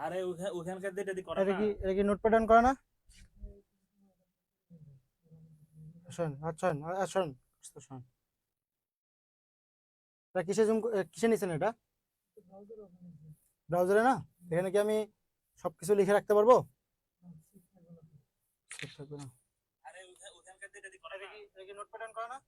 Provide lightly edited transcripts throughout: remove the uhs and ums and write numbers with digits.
আরে ওখানকার যেটা করে এটা না। কি নোট প্যাটার্ন করে না? শোন শোন শোন শোন, এটা কিসে নিছেন এটা? ব্রাউজারে না? এখানে কি আমি সবকিছু লিখে রাখতে পারবো? ঠিক থাকবে না। আরে ওখানকার যেটা করে না। এটা কি নোট প্যাটার্ন করে না?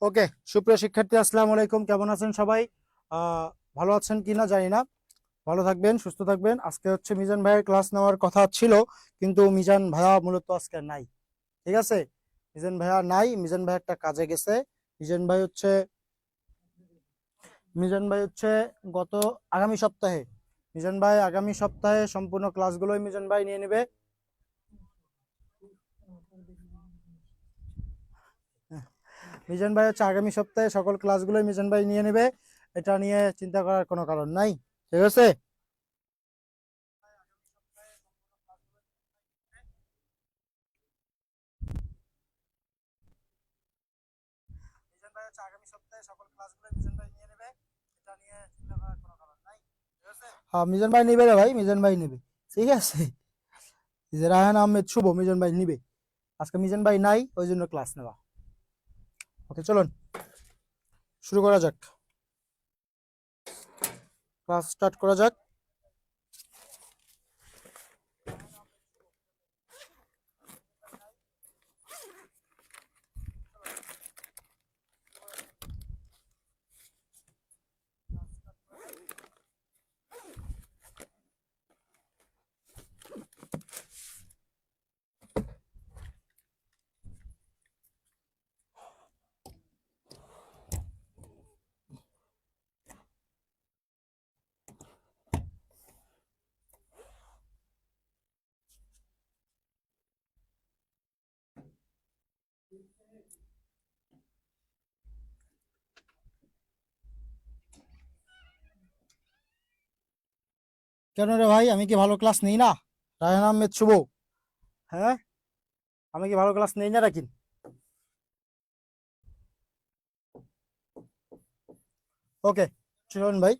ওকে, সুপ্রিয় শিক্ষার্থী, আসসালামু আলাইকুম। কেমন আছেন সবাই? আহ ভালো আছেন কিনা জানি না। ভালো থাকবেন, সুস্থ থাকবেন। আজকে হচ্ছে মিজান ভাইয়ের ক্লাস নেওয়ার কথা ছিল, কিন্তু মিজান ভাইয়া মূলত আজকে নাই। ঠিক আছে, মিজান ভাইয়া নাই। মিজান ভাই একটা কাজে গেছে। মিজান ভাই হচ্ছে মিজান ভাই হচ্ছে গত আগামী সপ্তাহে মিজান ভাই আগামী সপ্তাহে সম্পূর্ণ ক্লাসগুলোই মিজান ভাই নিয়ে নেবে। মিজান ভাই হচ্ছে আগামী সপ্তাহে সকল ক্লাসগুলোই মিজান ভাই নিয়ে নেবে। এটা নিয়ে চিন্তা করার কোনো কারণ নাই। ঠিক আছে, মিজান ভাই হচ্ছে আগামী সপ্তাহে সকল ক্লাসগুলোই মিজান ভাই নিয়ে নেবে। এটা নিয়ে চিন্তা করার কোনো কারণ নাই। ঠিক আছে, হ্যাঁ মিজান ভাই নিবে রে ভাই, মিজান ভাই নেবে। ঠিক আছে, যে রায়হান আহমেদ শুভ মিজান ভাই নিবে। আজকে মিজান ভাই নাই, ওই জন্য ক্লাস নেওয়া। ওকে, চলুন শুরু করা যাক, ক্লাস স্টার্ট করা যাক। কেন রে ভাই, আমি কি ভালো ক্লাস নেই না? রায়হান আহমেদ শুভ, হ্যাঁ আমি কি ভালো ক্লাস নেই না নাকি? ওকে, চলুন ভাই।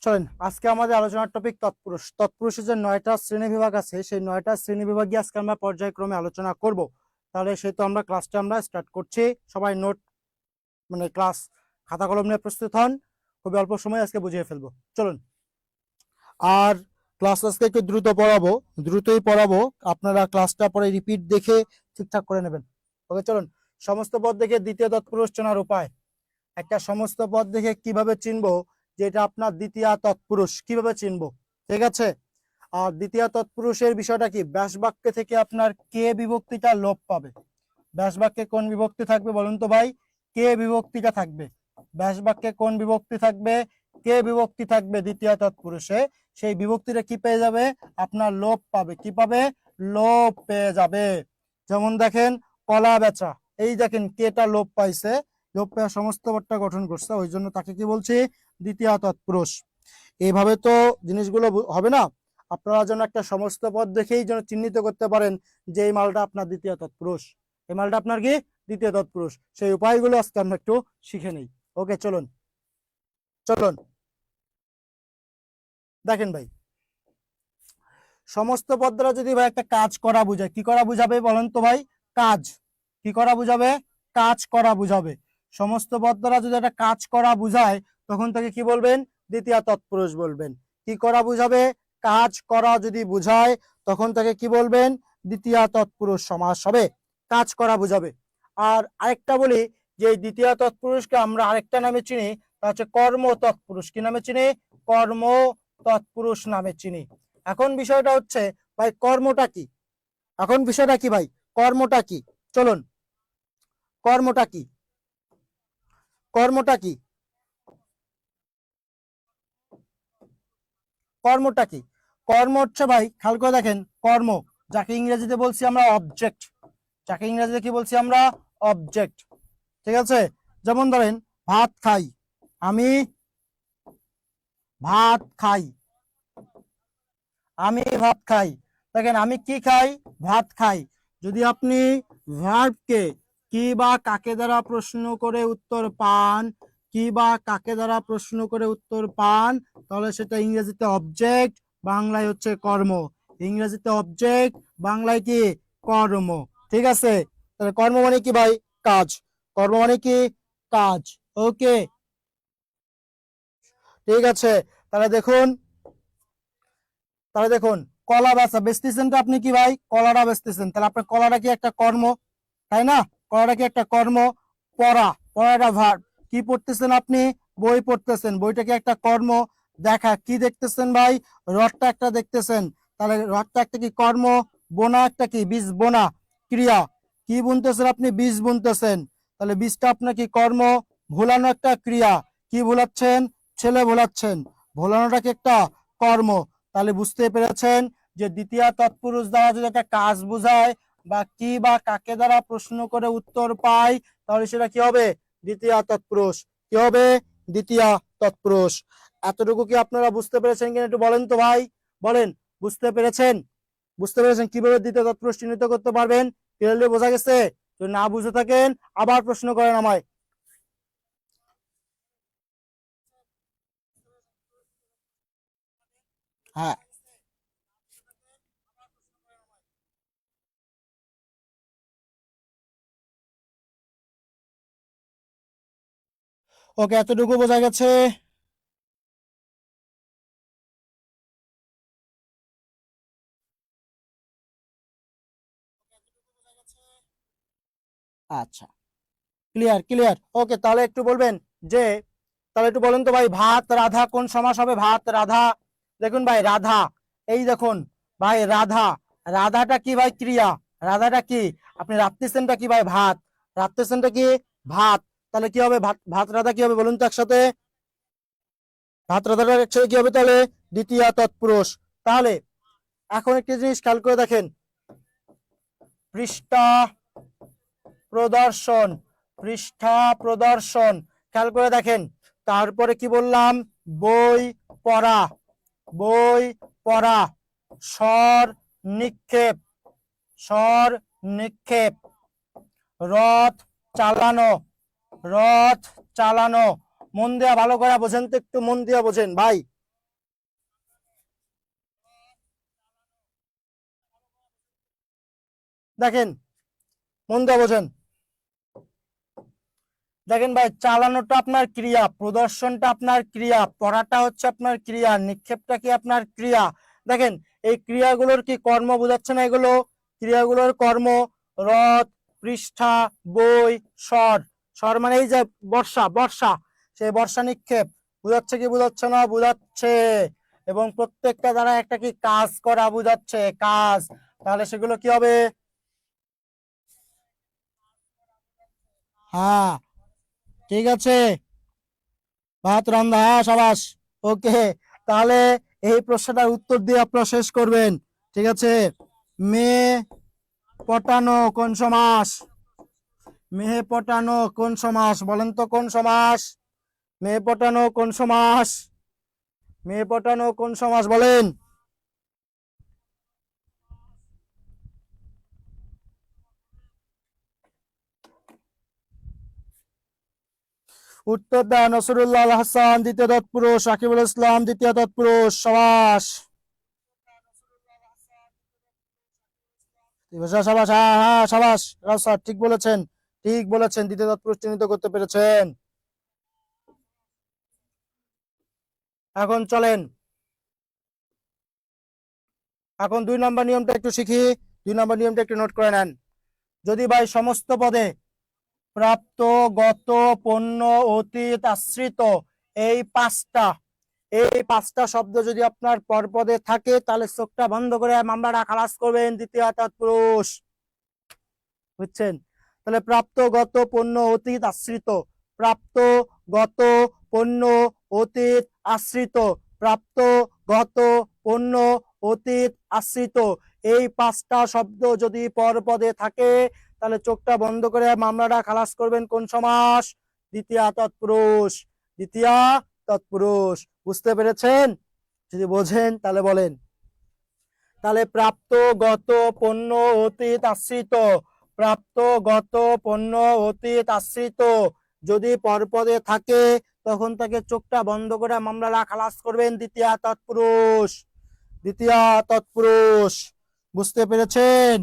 চলেন, আজকে আমাদের আলোচনার টপিক তৎপুরুষ। তৎপুরুষের যে 9টা শ্রেণী বিভাগ আছে, সেই 9টা শ্রেণী বিভাগে আজকে আমরা পর্যায়ক্রমে আলোচনা করব। তাহলে সেহেতু আমরা ক্লাসটা স্টার্ট করছি। সবাই নোট ক্লাস খাতা কলম নিয়ে প্রস্তুত হন। খুবই অল্প সময় আজকে বুঝিয়ে ফেলবো। চলুন, আর ক্লাস আজকে একটু দ্রুত পড়াবো, দ্রুতই পড়াবো। আপনারা ক্লাসটা পরে রিপিট দেখে ঠিকঠাক করে নেবেন। ওকে, চলুন। সমস্ত পদ দেখে দ্বিতীয় তৎপুরুষ চেনার উপায়। একটা সমস্ত পদ দেখে কিভাবে চিনবো যে এটা আপনার দ্বিতীয় তৎপুরুষ, কিভাবে চিনবো? ঠিক আছে, আর দ্বিতীয় তৎপুরুষের বিষয়টা কি? ব্যাস বাক্যে থেকে আপনার কে বিভক্তিটা লোপ পাবে। ব্যাস বাক্যে কোন বিভক্তি থাকবে বলুন তো ভাই? কে বিভক্তিটা থাকবে। ব্যাস বাক্যে কোন বিভক্তি থাকবে? কে বিভক্তি থাকবে দ্বিতীয় তৎপুরুষে। সেই বিভক্তিটা কি পেয়ে যাবে? আপনার লোপ পাবে। কি পাবে? লোপ পেয়ে যাবে। যেমন দেখেন, কলা বেচা, এই দেখেন কেটা লোপ পাইছে। লোপ পেয়ে সমস্ত পদটা গঠন করছে, ওই জন্য তাকে কি বলছি? দ্বিতীয় তৎপুরুষ। এইভাবে তো জিনিসগুলো হবে না। আপনারা যেন একটা সমস্ত পদ দেখেই যেন চিহ্নিত করতে পারেন যে এই মালটা আপনার দ্বিতীয় তৎপুরুষ, এই মালটা আপনার কি দ্বিতীয় তৎপুরুষ। সেই উপায়গুলো আজকে আমরা একটু শিখে নেই। ওকে, চলুন চলুন। দেখেন ভাই, সমস্ত পদ দ্বারা যদি ভাই একটা কাজ করা বুঝায়, কি করা বুঝাবে বলেন তো ভাই? কাজ। কি করা বুঝাবে? কাজ করা বুঝাবে। সমস্ত পদ দ্বারা যদি একটা কাজ করা বুঝায়, তখন তাকে কি বলবেন? দ্বিতীয় তৎপুরুষ বলবেন। কি করা বুঝাবে? কাজ করা যদি বুঝায়, তখন তাকে কি বলবেন? দ্বিতীয় তৎপুরুষ সমাস হবে। কাজ করা বুঝাবে। আর আরেকটা বলি, যে দ্বিতীয় তৎপুরুষকে আমরা আরেকটা নামে চিনি, তা হচ্ছে কর্ম তৎপুরুষ। কি নামে চিনি? কর্ম তৎপুরুষ নামে চিনি। এখন বিষয়টা হচ্ছে ভাই, কর্মটা কি? এখন বিষয়টা কি ভাই? কর্মটা কি? চলুন, কর্মটা কি? কর্মটা কি? কর্মটা কি? কর্ম হচ্ছে ভাই, খেয়াল করে দেখেন, কর্ম যাকে ইংরেজিতে বলছি আমরা অবজেক্ট। যাকে ইংরেজিতে কি বলছি আমরা, অবজেক্ট। ঠিক আছে, যেমন ধরেন ভাত খাই, আমি ভাত খাই, আমি ভাত খাই। দেখেন আমি কি খাই, ভাত খাই। যদি আপনি ভার্বকে কি বা কাকে দ্বারা প্রশ্ন করে উত্তর পান, কি বা কাকে দ্বারা প্রশ্ন করে উত্তর পান, তাহলে সেটা ইংরেজিতে অবজেক্ট, বাংলায় হচ্ছে কর্ম। ইংরেজিতে অবজেক্ট, বাংলায় কি, কর্ম। ঠিক আছে, তাহলে কর্ম মানে কি ভাই, কাজ। কর্ম মানে কি, কাজ। ওকে, ঠিক আছে। তাহলে দেখুন, কলা বেচা, বেচতেছেন তো আপনি কি ভাই, কলাটা বেচতেছেন, তাহলে আপনার কলাটা কি একটা কর্ম, তাই না? কলাটা কি একটা কর্ম। পড়া, পড়াটা ভার্ব। কি পড়তেছেন আপনি, বই পড়তেছেন, বইটা কি একটা কর্ম। দেখা, কি দেখতেছেন ভাই, রথটা একটা দেখতেছেন, তাহলে রথটা একটা কি কর্ম। বোনা একটা কি, বীজ বোনা, ক্রিয়া। কি বুনতেছেন আপনি, বীজ বুনতেছেন, তাহলে বীজটা আপনার কি কর্ম। ভোলানো একটা ক্রিয়া, কি ভোলাচ্ছেন, ছেলে ভোলাচ্ছেন, ভোলানোটা কি একটা কর্ম। তাহলে বুঝতে পেরেছেন যে দ্বিতীয় তৎপুরুষ দ্বারা যদি একটা কাজ বোঝায় বা কি বা কাকে দ্বারা প্রশ্ন করে উত্তর পাই, তাহলে সেটা কি হবে, দ্বিতীয় তৎপুরুষ। কি হবে, দ্বিতীয় তৎপুরুষ। এতটুকু কি আপনারা বুঝতে পেরেছেন কিনা একটু বলেন তো ভাই, বলেন, বুঝতে পেরেছেন? বুঝতে পেরেছেন কিভাবে দ্বিতীয় তৎপুরুষ চিহ্নিত করতে পারবেন? ক্লিয়ারলি বোঝা গেছে? যদি না বুঝে থাকেন আবার প্রশ্ন করেন আমায়। হ্যাঁ, ওকে, এতটুকু বোঝা গেছে। আচ্ছা, ক্লিয়ার ক্লিয়ার, ওকে। তাহলে একটু বলবেন যে, তাহলে একটু বলেন তো ভাই, ভাত রাধা কোন সমাস হবে, ভাত রাধা। দেখুন ভাই, রাধা, এই দেখুন ভাই, রাধা, রাধাটা কি ভাই, ক্রিয়া। রাধাটা কি, আপনি রাত্রিসেনটা কি ভাই, ভাত। রাত্রিসেনটা কি, ভাত। তাহলে কি হবে, ভাত, ভাত রাধা কি হবে বলুন তো একসাথে, ভাত রাধাটা একসাথে কি হবে তাহলে, দ্বিতীয় তৎপুরুষ। তাহলে এখন একটি জিনিস খেয়াল করে দেখেন, পৃষ্ঠা প্রদর্শন, পৃষ্ঠা প্রদর্শন, খেয়াল করে দেখেন। তারপরে কি বললাম, বই পড়া, বই পড়া, স্বর নিক্ষেপ, স্বর নিক্ষেপ, রথ চালানো, রথ চালানো। মন দিয়া ভালো করে বোঝেন তো, একটু মন দিয়া বোঝেন ভাই। দেখেন, মন দিয়া বোঝেন। দেখেন ভাই, চালানোটা আপনার ক্রিয়া, প্রদর্শনটা আপনার ক্রিয়া, পড়াটা হচ্ছে আপনার ক্রিয়া, নিক্ষেপটা কি আপনার ক্রিয়া। দেখেন, এই ক্রিয়াগুলোর কি কর্ম বোঝাচ্ছে না এগুলো, ক্রিয়াগুলোর কর্ম। রথ, পৃষ্ঠা, বই, স্বর। স্বর মানে এই যে বর্ষা, বর্ষা, সেই বর্ষা নিক্ষেপ। বুঝাচ্ছে কি বোঝাচ্ছে না, বুঝাচ্ছে। এবং প্রত্যেকটা দ্বারা একটা কি কাজ করা বুঝাচ্ছে, কাজ। তাহলে সেগুলো কি হবে, হ্যাঁ, ঠিক আছে। ভাত রান্না, হ্যাঁ, সাবাস। ওকে, তাহলে এই প্রশ্নটার উত্তর দিয়ে আপনারা শেষ করবেন। ঠিক আছে, মেয়ে পটানো কোন সমাস, মেয়ে পটানো কোন সমাস, বলেন তো কোন সমাস, মেয়ে পটানো কোন সমাস, মেয়ে পটানো কোন সমাস বলেন। উত্তর দেন, নসরুল্লাহ আল হাসান দ্বিতীয় তৎপুরুষ, সাকিবুল ইসলাম দ্বিতীয় তৎপুরুষ, সমাস। সাবাস, হ্যাঁ হ্যাঁ, সাবাস রাজ স্যার, ঠিক বলেছেন, ঠিক বলেছেন, দ্বিতীয় তৎপুরুষ চিহ্নিত করতে পেরেছেন। এখন চলেন, এখন 2 নম্বর নিয়মটা একটু শিখি। 2 নম্বর নিয়মটা একটু নোট করে নেন। যদি ভাই সমস্ত পদে প্রাপ্ত, গত, পণ্য, অতীত, আশ্রিত, এই পাঁচটা, এই পাঁচটা শব্দ যদি আপনার পরপদে থাকে, তাহলে চোখটা বন্ধ করে মামলাটা খালাস করবেন, দ্বিতীয় তৎপুরুষ। বুঝছেন? তাহলে প্রাপ্ত, গত, পণ্য, অতীত, আশ্রিত। প্রাপ্ত, গত, পণ্য, অতীত, আশ্রিত। প্রাপ্ত, গত, পণ্য, অতীত, আশ্রিত। এই পাঁচটা শব্দ যদি পরপদে থাকে, তাহলে চোখটা বন্ধ করে মামলাটা খালাস করবেন কোন সমাস? দ্বিতীয়া তৎপুরুষ। দ্বিতীয়া তৎপুরুষ। বুঝতে পেরেছেন? যদি বোঝেন তাহলে বলেন। তাহলে প্রাপ্ত গত পণ্য অতীত আশ্রিত, প্রাপ্ত গত পণ্য অতীত আশ্রিত যদি পরপদে থাকে তখন তাকে চোখটা বন্ধ করে মামলাটা খালাস করবেন দ্বিতীয়া তৎপুরুষ। দ্বিতীয়া তৎপুরুষ। বুঝতে পেরেছেন?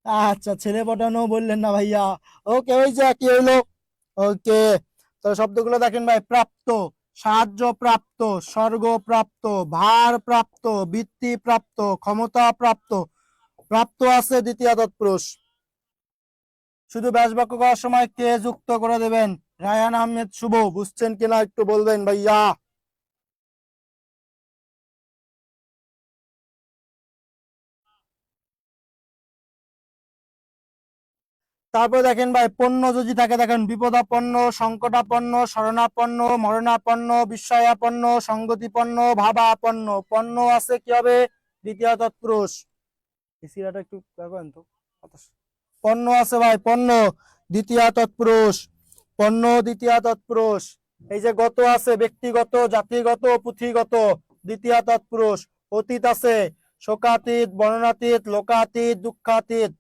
আচ্ছা, ছেলে পটানো বললেন না ভাইয়া। ওকে, ওই যে কি হইলো। ওকে, তাহলে শব্দগুলো দেখেন ভাই। প্রাপ্ত, সাহায্য প্রাপ্ত, স্বর্গ প্রাপ্ত, ভার প্রাপ্ত, বৃত্তি প্রাপ্ত, ক্ষমতা প্রাপ্ত। প্রাপ্ত আছে দ্বিতীয় তৎপুরুষ। শুধু ব্যাস বাক্য করার সময় কে যুক্ত করে দেবেন? রায়ান আহমেদ শুভ। বুঝছেন কিনা একটু বলবেন ভাইয়া। তারপরে দেখেন ভাই, পণ্য যদি থাকে দেখেন বিপদাপন্ন, সংকটাপন্ন, শরণাপন্ন, মরণাপন্ন, বিস্ময়াপন্ন, সংগতিপন্ন, ভাবাপন্ন। পণ্য আছে কি হবে? দ্বিতীয় তৎপুরুষ। সিরাটা একটু করেন তো। পণ্য আছে ভাই, পণ্য দ্বিতীয় তৎপুরুষ। পণ্য দ্বিতীয় তৎপুরুষ। এই যে গত আছে ব্যক্তিগত, জাতিগত, পুঁথিগত, দ্বিতীয় তৎপুরুষ। অতীত আছে শোকাতীত, বর্ণনাতীত, লোকাতীত, দুঃখাতীত।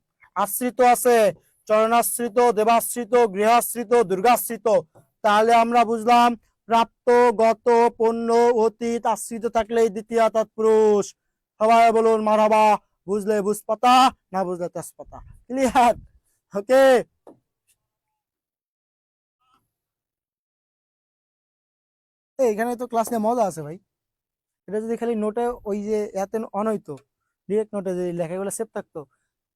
আশ্রিত আছে চরণাশ্রিত, দেবাশ্রিত, গৃহাশ্রিত, দুর্গাশ্রিত। তাহলে আমরা বুঝলাম প্রাপ্ত, গত, পণ্য, অতীত, আশ্রিত থাকলে দ্বিতীয় তৎপুরুষ। সবাই বলুন মারহাবা। বুঝলে বুঝপাতা, না বুঝলে তেজপাতা। ক্লিয়ার? ওকে। এখানে তো ক্লাস নিয়ে মজা আছে ভাই। এটা যদি খালি নোটে ওই যে এত অন হইতো, ডিরেক্ট নোটে যদি লেখাগুলো সেভ থাকতো,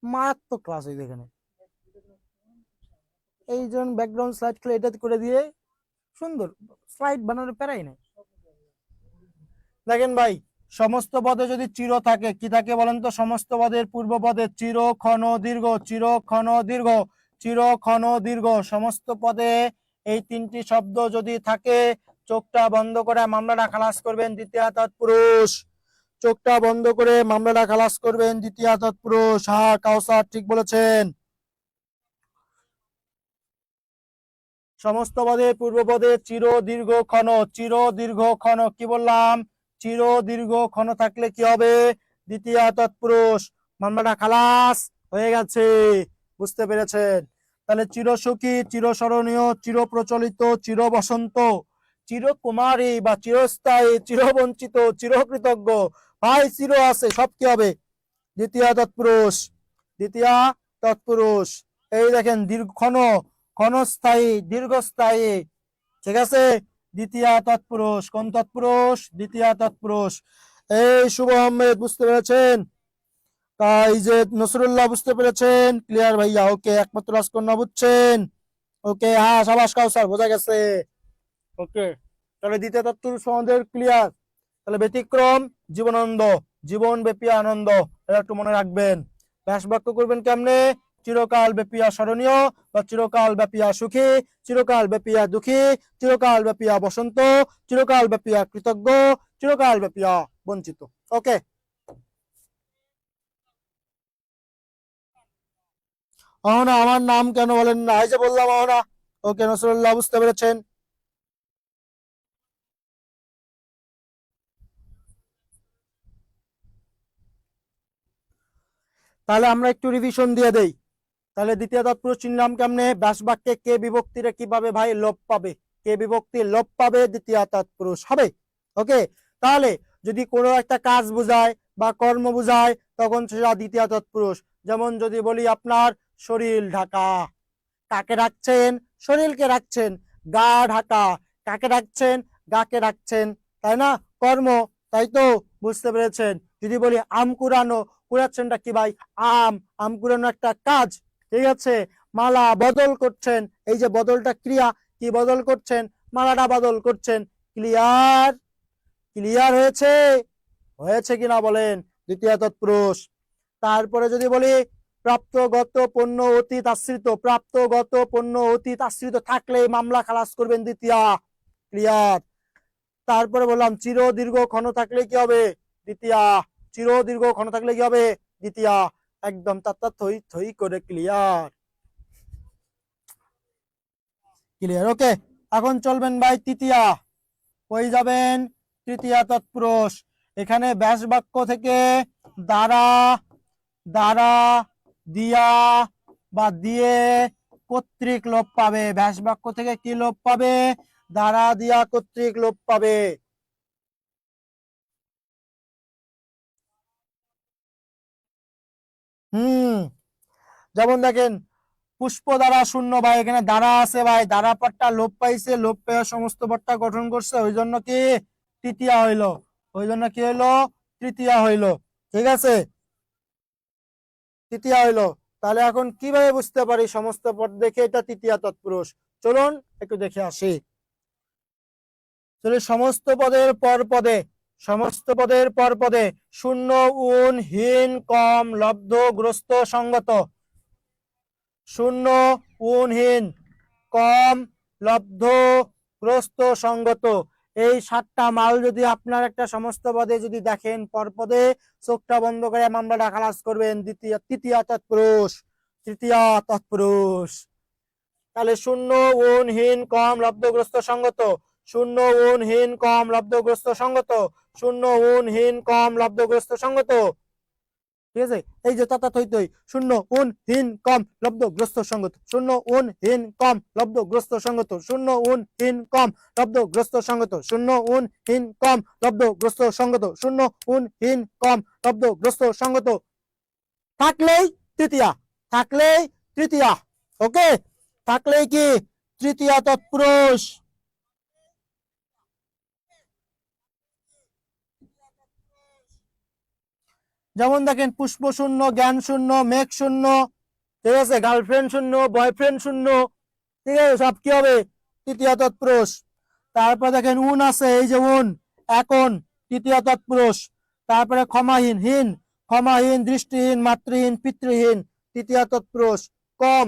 মারাত্মক ক্লাস হইতো এখানে। এই যেমন ব্যাকগ্রাউন্ড স্লাইড খেলে এটা করে দিয়ে সুন্দর স্লাইড বানানোর প্যারাই নাই। দেখেন ভাই, সমস্ত পদে যদি চির থাকে, কি থাকে বলেন তো? সমস্ত পদের পূর্ব পদে চির, ক্ষণ, দীর্ঘ, চির, ক্ষণ, দীর্ঘ, চির, ক্ষণ, দীর্ঘ। সমস্ত পদে এই তিনটি শব্দ যদি থাকে চোখটা বন্ধ করে মামলাটা খালাস করবেন দ্বিতীয় তৎপুরুষ। চোখটা বন্ধ করে মামলাটা খালাস করবেন দ্বিতীয় তৎপুরুষ। হ্যাঁ কাউসার ঠিক বলেছেন। সমস্ত পদে পূর্ব পদে চির, দীর্ঘ, ক্ষণ। চির, দীর্ঘ, ক্ষণ। কি বললাম? চির, দীর্ঘ, ক্ষণ থাকলে কি হবে? দ্বিতীয় তৎপুরুষ। মামলাটা খালাস হয়ে গেছে। বুঝতে পেরেছেন? তাহলে চিরসুখী, চিরস্মরণীয়, চির প্রচলিত, চির বসন্ত, চিরকুমারী বা চিরস্থায়ী, চিরবঞ্চিত, চিরকৃতজ্ঞ। ভাই চির আছে, সব কি হবে? দ্বিতীয় তৎপুরুষ। দ্বিতীয় তৎপুরুষ। এই দেখেন দীর্ঘ, ক্ষণ, ক্ষণস্থায়ী, দীর্ঘস্থায়ী। ঠিক আছে? দ্বিতীয় তৎপুরুষ। কোন তৎপুরুষ? দ্বিতীয় তৎপুরুষ। এই শুভ আহমেদ বুঝতে পেরেছেন? তাই যে নসরুল্লাহ বুঝতে পেরেছেন? ক্লিয়ার ভাইয়া? ওকে, একমাত্র রাজকন্যা বুঝছেন? ওকে, হ্যাঁ সাবাস কাউসার, বোঝা গেছে। ওকে, তাহলে দ্বিতীয় তৎপুরুষ আমাদের ক্লিয়ার। তাহলে ব্যতিক্রম জীবনানন্দ, জীবন ব্যাপী আনন্দ। এটা একটু মনে রাখবেন। ব্যাস বাক্য করবেন কেমনে? চিরকাল ব্যাপিয়া স্মরণীয় বা চিরকাল ব্যাপিয়া সুখী, চিরকাল ব্যাপিয়া দুঃখী, চিরকাল ব্যাপিয়া বসন্ত, চিরকাল ব্যাপিয়া কৃতজ্ঞ, চিরকাল ব্যাপিয়া বঞ্চিত। ওকে। অহনা, আমার নাম কেন বলেন না? এই যে বললাম অহনা। ওকে নসরুল্লাহ বুঝতে পেরেছেন? তাহলে আমরা একটু রিভিশন দিয়ে দেই। তাহলে দ্বিতীয় তৎপুরুষ চিনলাম কেমনে? ব্যাস বাক্যে কে বিভক্তিরে কিভাবে ভাই লোপ পাবে? কে বিভক্তি লোপ পাবে দ্বিতীয় তৎপুরুষ হবে। ওকে, তাহলে যদি কোনো একটা কাজ বোঝায় বা কর্ম বোঝায় তখন সেটা দ্বিতীয় তৎপুরুষ। যেমন যদি বলি আপনার শরীর ঢাকা, কাকে রাখছেন? শরীরকে রাখছেন। গা ঢাকা, কাকে রাখছেন? গাকে রাখছেন। তাই না? কর্ম, তাই তো? বুঝতে পেরেছেন? যদি বলি আম কুড়ানো, কুড়াচ্ছেনটা কি ভাই? আম, আম কুড়ানো একটা কাজ। ঠিক আছে? মালা বদল করছেন, এই যে বদলটা ক্রিয়া। কি বদল করছেন? মালাটা বদল করছেন। ক্লিয়ার? ক্লিয়ার হয়েছে? হয়েছে কিনা বলেন? দ্বিতীয় তৎপুরুষ। তারপরে যদি বলি প্রাপ্ত গত পণ্য অতীত আশ্রিত, প্রাপ্ত গত পণ্য অতীত আশ্রিত থাকলে মামলা খালাস করবেন দ্বিতীয়। ক্লিয়ার? তারপরে বললাম চির দীর্ঘ ক্ষণ থাকলে কি হবে? দ্বিতীয়। চির দীর্ঘ ক্ষণ থাকলে কি হবে? দ্বিতীয়। একদম তাতা থই থই করে ক্লিয়ার ক্লিয়ার ওকে। এখন চলবেন ভাই তৃতীয়া, কই যাবেন? তৃতীয়া তৎপুরুষ। এখানে ব্যাস বাক্য থেকে দ্বারা, দ্বারা, দিয়া বা দিয়ে কর্তৃক লোপ পাবে। ব্যাস বাক্য থেকে কি লোপ পাবে? দ্বারা, দিয়া, কর্তৃক লোপ পাবে। যেমন দেখেন পুষ্প দ্বারা শূন্য, ভাই এখানে দ্বারা আছে ভাই, দ্বারা পদটা লোপ পাইছে, লোপ পেয়ে সমস্ত পদটা গঠন করছে, ওই জন্য কি তৃতীয়া হইলো, ওই জন্য কি হইলো তৃতীয়া হইলো। ঠিক আছে, তৃতীয়া হইলো। তাহলে এখন কিভাবে বুঝতে পারি সমস্ত পদ দেখে এটা তৃতীয়া তৎপুরুষ? চলুন একটু দেখে আসি। তাহলে সমস্ত পদের পর পদে, সমস্ত পদের পর পদে শূন্য, উন, হীন, কম, লব্ধ, গ্রস্ত, সঙ্গত। শূন্য, উনহীন, কম, লব্ধ, গ্রস্ত, সঙ্গত, এই 7টা মাল যদি আপনার একটা সমস্ত পদে যদি দেখেন পরপদে, চোখটা বন্ধ করে আমরা খালাস করবেন তৃতীয়া তৎপুরুষ, তৃতীয়া তৎপুরুষ। তাহলে শূন্য, উনহীন, কম, লব্ধগ্রস্ত, সঙ্গত। শূন্য, উনহীন, কম, লব্ধগ্রস্ত, সঙ্গত। শূন্য, উনহীন, কম, লব্ধগ্রস্ত, সঙ্গত। ঠিক আছে, এই যে তাতা থই থই, শূন্য, উন, হীন, কম, লব্ধ, গ্রস্ত, সঙ্গত। শূন্য, উন, হীন, কম, লব্ধ, গ্রস্ত, সঙ্গত। শূন্য, উন, হীন, কম, লব্ধ, গ্রস্ত, সঙ্গত। শূন্য, উন, হীন, কম, লব্ধ, গ্রস্ত, সঙ্গত। শূন্য, উন, হীন, কম, লব্ধ, গ্রস্ত, সঙ্গত। থাকলেই তৃতীয়া, থাকলেই তৃতীয়া। ওকে, থাকলেই কি তৃতীয়া তৎপুরুষ। যেমন দেখেন পুষ্প শূন্য, জ্ঞান শূন্য, মেঘ শূন্য, ঠিক আছে, গার্লফ্রেন্ড শূন্য, বয়ফ্রেন্ড শূন্য, ঠিক আছে, সব কি হবে তৃতীয় তৎপুরুষ। তারপর দেখেন উন আছে, এই যে উন, এখন তৃতীয় তৎপুরুষ। তারপরে ক্ষমাহীন, হীন, ক্ষমাহীন, দৃষ্টিহীন, মাতৃহীন, পিতৃহীন, তৃতীয় তৎপুরুষ। কম,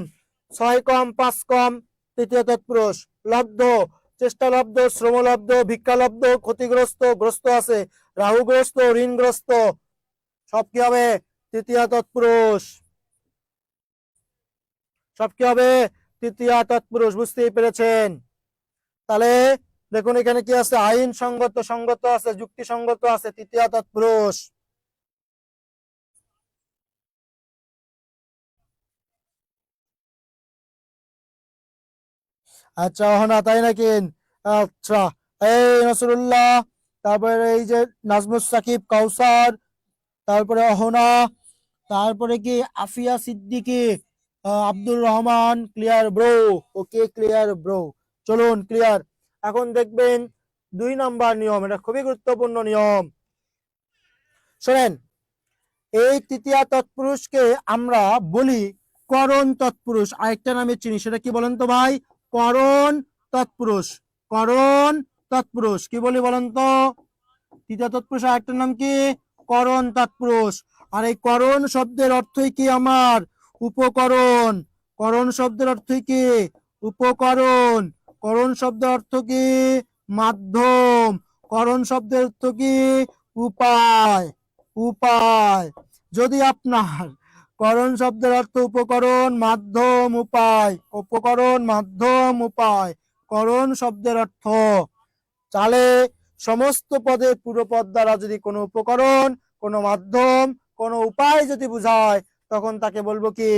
6 কম, 5 কম, তৃতীয় তৎপুরুষ। লব্ধ, চেষ্টালব্ধ, শ্রমলব্ধ, ভিক্ষালব্ধ, ক্ষতিগ্রস্ত, গ্রস্ত আছে, রাহুগ্রস্ত, ঋণগ্রস্ত, সব কি হবে তৃতীয় তৎপুরুষ, সব কি হবে তৃতীয় তৎপুরুষ। বুঝতেই পেরেছেন? তাহলে দেখুন এখানে কি আছে, আইন সঙ্গত, সঙ্গত আছে, যুক্তি সঙ্গত আছে, তৃতীয় তৎপুরুষ। আচ্ছা অহনা, তাই নাকি? আচ্ছা, এই নসরুল্লাহ, তারপরে এই যে নাজমুস সাকিব, কাউসার, তারপরে অহনা, তারপরে কি Afia Siddiqui, Abdur Rahman, clear bro? Okay clear bro, চলুন ক্লিয়ার। এখন দেখবেন 2 নম্বর নিয়ম, এটা খুবই গুরুত্বপূর্ণ নিয়ম। শোনেন, এই তৃতীয় তৎপুরুষকে আমরা বলি করণ তৎপুরুষ। আরেকটা নামে চিনি, সেটা কি বলেন তো ভাই? করণ তৎপুরুষ, করণ তৎপুরুষ কি বলি বলেন তো? তৃতীয় তৎপুরুষ আরেকটা নাম কি? করণ তৎপুরুষ। আর এই করণ শব্দের অর্থই কি আমার? উপকরণ। করণ শব্দের অর্থ কি? উপকরণ। করণ শব্দের অর্থ কি? মাধ্যম। করণ শব্দের অর্থ কি? উপায়, উপায়। যদি আপনার করণ শব্দের অর্থ উপকরণ, মাধ্যম, উপায়, উপকরণ, মাধ্যম, উপায়, করণ শব্দের অর্থ, তাহলে সমস্ত পদের পুরো পদ দ্বারা যদি কোনো উপকরণ, কোনো মাধ্যম, কোনো উপায় যদি বুঝায়, তখন তাকে বলবো কি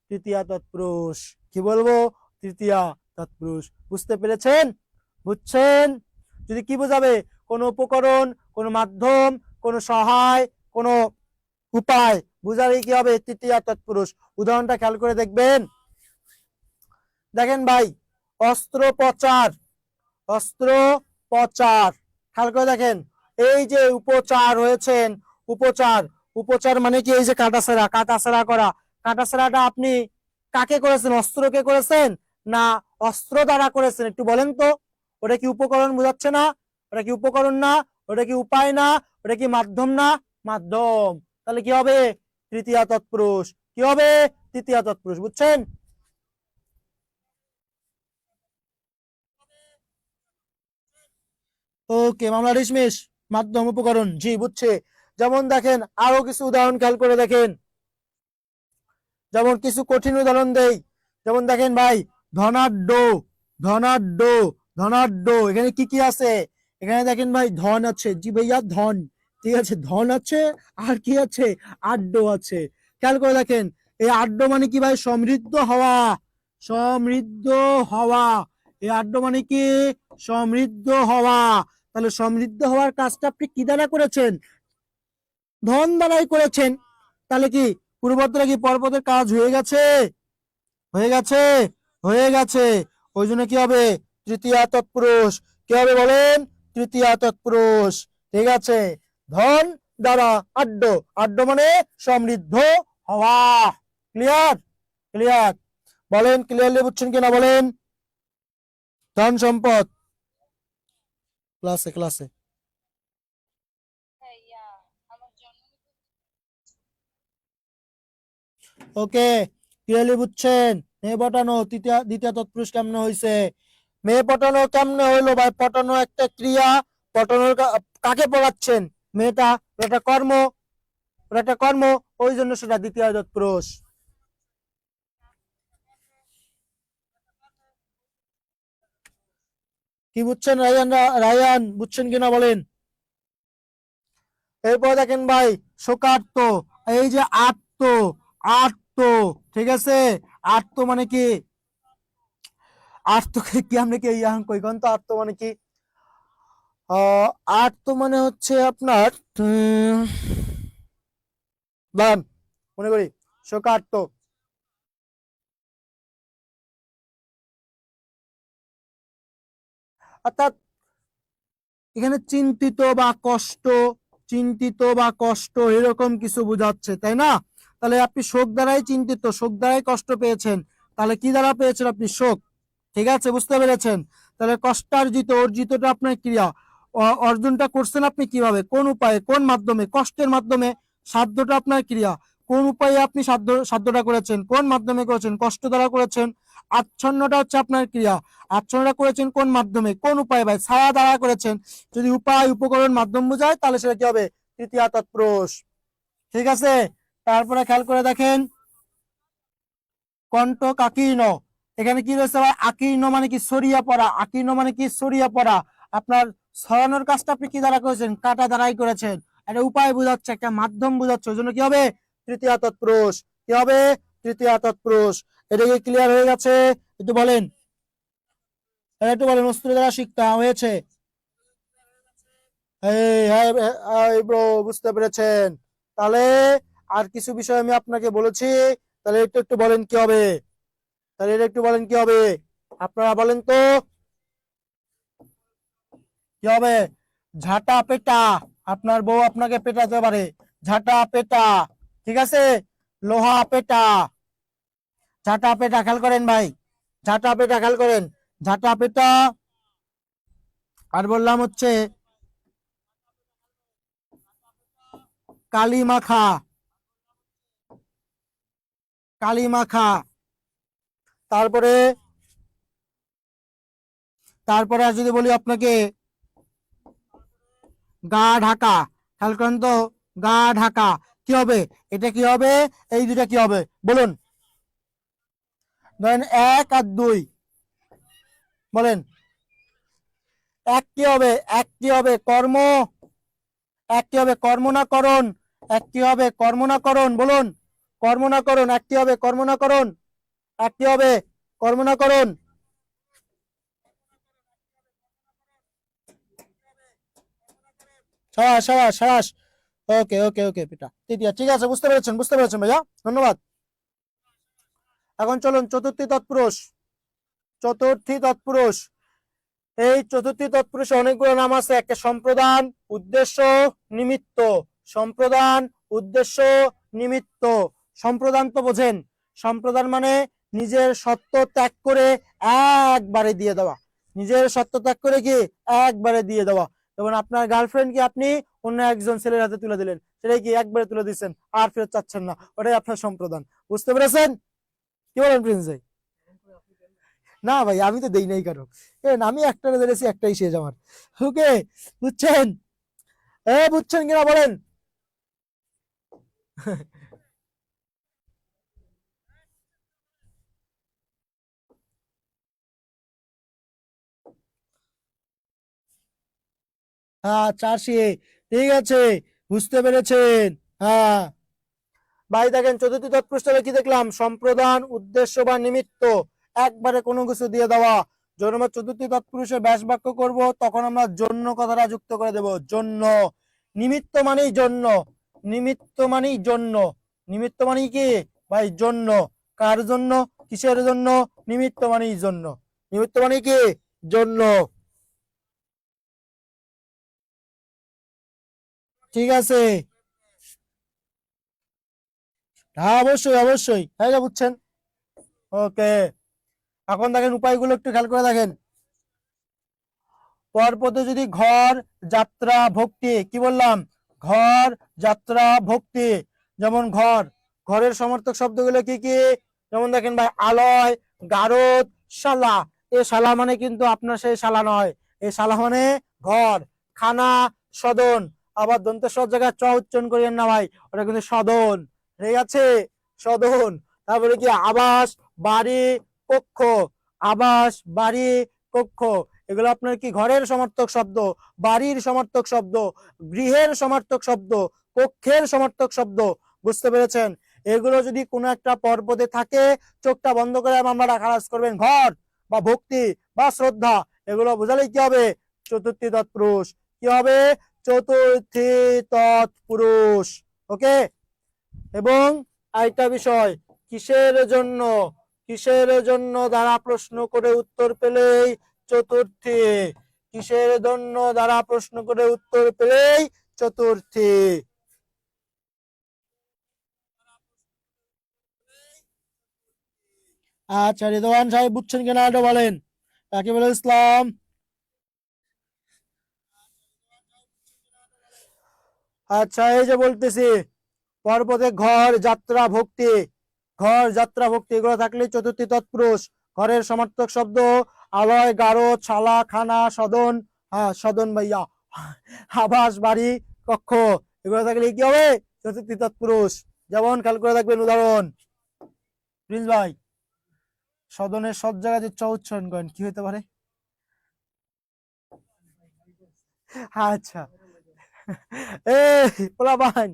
তৃতীয়া তৎপুরুষ। কি বলবো? তৃতীয়া তৎপুরুষ। বুঝতে পেরেছেন? বুঝছেন? যদি কি বোঝাবে? কোনো উপকরণ, কোনো মাধ্যম, কোনো সহায়, কোনো উপায় বুঝালেই কি হবে তৃতীয়া তৎপুরুষ। উদাহরণটা খেয়াল করে দেখবেন। দেখেন ভাই, অস্ত্রোপচার, অস্ত্রোপচার, খেয়াল করে দেখেন, এই যে উপচার হয়েছেন, উপচার, উপচার মানে কি? এই যে কাটাছেড়া, কাটাছেড়া করা, কাটাছেড়াটা আপনি কাকে করেছেন? অস্ত্রকে করেছেন না অস্ত্র দ্বারা করেছেন? একটু বলেন তো। ওটা কি উপকরণ বোঝাচ্ছে না? ওটা কি উপকরণ না? ওটা কি উপায় না? ওটা কি মাধ্যম না? মাধ্যম। তাহলে কি হবে? তৃতীয়া তৎপুরুষ। কি হবে? তৃতীয়া তৎপুরুষ। বুঝছেন? ওকে, মামলা ডিসমিস। মাধ্যম উপকরণ, জি বুঝছে। যেমন দেখেন আরো কিছু উদাহরণ খেয়াল করে দেখেন। যেমন কিছু কঠিন উদাহরণ দেই, যেমন দেখেন ভাই, ধনাঢ্য, ধনাঢ্য, ধনাঢ্য, এখানে কি কি আছে? এখানে দেখেন ভাই ধন আছে, জি ভাইয়া ধন, ঠিক আছে, ধন আছে, আর কি আছে? আড্য আছে। খেয়াল করে দেখেন, এই আড্য মানে কি ভাই? সমৃদ্ধ হওয়া, সমৃদ্ধ হওয়া। এই আড্য মানে কি? সমৃদ্ধ হওয়া। তাহলে সমৃদ্ধ হওয়ার কাজটা আপনি কি দ্বারা করেছেন? ধন দ্বারাই করেছেন। তাহলে কি পূর্বপদটা কি পরপদের কাজ হয়ে গেছে? হয়ে গেছে, হয়ে গেছে। ওই জন্য কি হবে? তৃতীয়া তৎপুরুষ। কি হবে বলেন? তৃতীয়া তৎপুরুষ। ঠিক আছে, ধন দ্বারা আড্য, আড্য মানে সমৃদ্ধ হওয়া। ক্লিয়ার? ক্লিয়ার? বলেন, ক্লিয়ারলি বুঝছেন কিনা বলেন? ধন সম্পদ। ক্লাসে ক্লাসে ওকে, ক্লিয়ারলি বুঝছেন? মেয়ে পটানো তৃতীয় দ্বিতীয় তৎপুরুষ কেমনে হয়েছে? মেয়ে পটানো কেমনে হইলো ভাই? পটানো একটা ক্রিয়া। পটানোর কাকে পড়াচ্ছেন? মেয়েটা, এটা কর্ম, ওটা একটা কর্ম, ওই জন্য সেটা দ্বিতীয় তৎপুরুষ। কি বুঝছেন রায়ান? রায়ান বুঝছেন কিনা বলেন? এরপর দেখেন ভাই, শোকার্ত, এই যে আত্ম, আত্ম, ঠিক আছে, আত্ম মানে কি? আত্মকে কি আমরা কি ইয়াং কই কোন তো? আত্ম মানে কি? আত্ম মানে হচ্ছে আপনার দাম, মনে করি শোকার্ত। অর্থাৎ এখানে চিন্তিত বা কষ্ট, চিন্তিত বা কষ্ট এরকম কিছু বোঝাচ্ছে, তাই না? তাহলে আপনি শোক দ্বারাই চিন্তিত, শোক দ্বারাই কষ্ট পেয়েছেন, তাহলে কি দ্বারা পেয়েছেন আপনি? শোক। ঠিক আছে, বুঝতে পেরেছেন? তাহলে কষ্টার্জিত, অর্জিতটা আপনার ক্রিয়া, অর্জনটা করছেন আপনি কিভাবে, কোন উপায়ে, কোন মাধ্যমে? কষ্টের মাধ্যমে। সাধ্যটা আপনার ক্রিয়া, কোন উপায়ে আপনি সাধ্যটা করেছেন? কোন মাধ্যমে করেছেন? কষ্ট দ্বারা করেছেন। আচ্ছন্নটা হচ্ছে আপনার ক্রিয়া, আচ্ছন্নটা করেছেন কোন মাধ্যমে, কোন উপায়ে ভাই? ছায়া দ্বারা করেছেন। যদি উপায়, উপকরণ, মাধ্যম বোঝায় তাহলে সেটা কি হবে? তৃতীয়া তৎপুরুষ। ঠিক আছে, তারপরে খেয়াল করে দেখেন, কণ্ঠক আকীর্ণ, এখানে কি রয়েছে ভাই? আকীর্ণ মানে কি? ছড়িয়ে পড়া। আকীর্ণ মানে কি? ছড়িয়ে পড়া। আপনার ছড়ানোর কাজটা আপনি কি দ্বারা করেছেন? কাটা দ্বারাই করেছেন। একটা উপায় বোঝাচ্ছে, একটা মাধ্যম বোঝাচ্ছে, ওই জন্য কি হবে? তৃতীয়া তৎপুরুষ। কি হবে? তৃতীয়া তৎপুরুষ। এটা কি ক্লিয়ার হয়ে গেছে? একটু বলেন, একটু বলেন, অস্ত্র দ্বারা শিক্ষা হয়েছে। এই ব্রো, বুঝতে পেরেছেন? তাহলে আর কিছু বিষয় আমি আপনাকে বলেছি, তাহলে একটু একটু বলেন কি হবে? তাহলে এটা একটু বলেন কি হবে? আপনারা বলেন তো কি হবে? ঝাঁটা পেটা, আপনার বউ আপনাকে পেটাতে পারে। ঝাঁটা পেটা, ঠিক আছে, লোহা পেটা, ঝাঁটা পেটা, খেয়াল করেন ভাই, ঝাঁটা পেটা, খেয়াল করেন, ঝাঁটা পেটা। আর বললাম হচ্ছে কালি মাখা, কালি মাখা। তারপরে, তারপরে আর যদি বলি আপনাকে গা ঢাকা, খেয়াল করেন তো, গা ঢাকা কি হবে? এটা কি হবে? এই দুটা কি হবে বলুন? ধরেন এক আর দুই, বলেন। এক কি হবে? এক কি হবে? কর্ম। এক কি হবে? কর্ম না করণ? এক কি হবে? কর্ম না করণ? বলুন, কর্ম না করণ। এক কি হবে? কর্ম না করণ। এক কি হবে? কর্ম না করণ। সাবাস সাবাস সাবাস। ওকে ওকে ওকে পিটা, ঠিক আছে, বুঝতে পেরেছেন, বুঝতে পেরেছেন ভাইয়া, ধন্যবাদ। এখন চলুন চতুর্থী তৎপুরুষ। চতুর্থী তৎপুরুষ, এই চতুর্থী তৎপুরুষে অনেকগুলো নাম আছে। একটা সম্প্রদান, উদ্দেশ্য, নিমিত্ত। সম্প্রদান, উদ্দেশ্য, নিমিত্ত। সম্প্রদান তো বোঝেন? সম্প্রদান মানে নিজের সত্য ত্যাগ করে একবারে দিয়ে দেওয়া। নিজের সত্য ত্যাগ করে কি একবারে দিয়ে দেওয়া। যেমন আপনার গার্লফ্রেন্ড কি আপনি অন্য একজন ছেলের হাতে তুলে দিলেন, সেটাই কি একবারে তুলে দিচ্ছেন, আর ফেরত চাচ্ছেন না, ওটাই আপনার সম্প্রদান। বুঝতে পেরেছেন? কি বলেন প্রিন্স ভাই? না ভাই, আমি তো দেই নাই কারো, আমি একটা ধরেছি, একটাই শেষ আমার। ওকে, বুঝছেন? বুঝছেন কিনা বলেন? হ্যাঁ 84, ঠিক আছে, বুঝতে পেরেছেন। হ্যাঁ ভাই দেখেন চতুর্থী তৎপুরুষে কি দেখলাম, সম্প্রদান, উদ্দেশ্য বা নিমিত্ত, একবারে কোনো কিছু দিয়ে দেওয়া। যখন আমরা চতুর্থী তৎপুরুষে ব্যাস বাক্য করব তখন আমরা জন্য কথাটা যুক্ত করে দেব, জন্য। নিমিত্ত মানেই জন্য, নিমিত্ত মানেই জন্য, নিমিত্ত মানেই কি ভাই জন্য। কার জন্য, কিসের জন্য, নিমিত্ত মানেই জন্য, নিমিত্ত মানে কি জন্য। ঠিক আছে, হ্যাঁ অবশ্যই অবশ্যই, হ্যাঁ এটা বুঝছেন। ওকে, এখন দেখেন উপায়গুলো একটু খেয়াল করে দেখেন। পরপদে যদি ঘর, যাত্রা, ভক্তি, কি বললাম, ঘর, যাত্রা, ভক্তি। যেমন ঘর, ঘরের সমর্থক শব্দগুলো কি কি, যেমন দেখেন ভাই আলয়, গারদ, শালা। এ শালা মানে কিন্তু আপনার সেই শালা নয়, এই শালা মানে ঘর। খানা, সদন, আবার দন্তেশ্বর জায়গায় চ উচ্চারণ করিয়েন না ভাই, ওটা কিন্তু সদন, ঠিক আছে, সদন। তারপরে কি আবাস, বাড়ি, কক্ষ, আবাস, বাড়ি, কক্ষ, এগুলো আপনার কি ঘরের সমর্থক শব্দ, বাড়ির সমর্থক শব্দ, গৃহের সমর্থক শব্দ, কক্ষের সমর্থক শব্দ। বুঝতে পেরেছেন? এগুলো যদি কোনো একটা পর্বতে থাকে, চোখটা বন্ধ করে আমরা খালাস করবেন, ঘর বা ভক্তি বা শ্রদ্ধা, এগুলো বোঝালেই কি হবে, চতুর্থী তৎপুরুষ। কি হবে, চতুর্থী তৎপুরুষ। ওকে, এবং আরেকটা বিষয়, কিসের জন্য, কিসের জন্য দ্বারা প্রশ্ন করে উত্তর পেলেই চতুর্থী, কিসের জন্য দ্বারা প্রশ্ন করে উত্তর পেলেই চতুর্থী। আচ্ছা রিদওয়ান সাহেব বুঝছেন কিনা এটা বলেন, রাকিবুল ইসলাম। আচ্ছা এই যে বলতেছি, পর্বতে ঘর, যাত্রা, ভক্তি, ঘর, যাত্রা, ভক্তি এগুলো থাকলে চতুর্থী তৎপুরুষ। ঘরের সমর্থক শব্দ আলয়, গারো, ছালা, খানা, সদন, হ্যাঁ সদন ভাইয়া, আবাস, বাড়ি, কক্ষ, এগুলো থাকলে কি হবে, চতুর্থী তৎপুরুষ। যেমন খেয়াল করে দেখবেন উদাহরণ, প্রিন্স ভাই, সদনের সব জায়গায় যে চ উচ্চারণ করেন কি হতে পারে? আচ্ছা এই পোলাপান,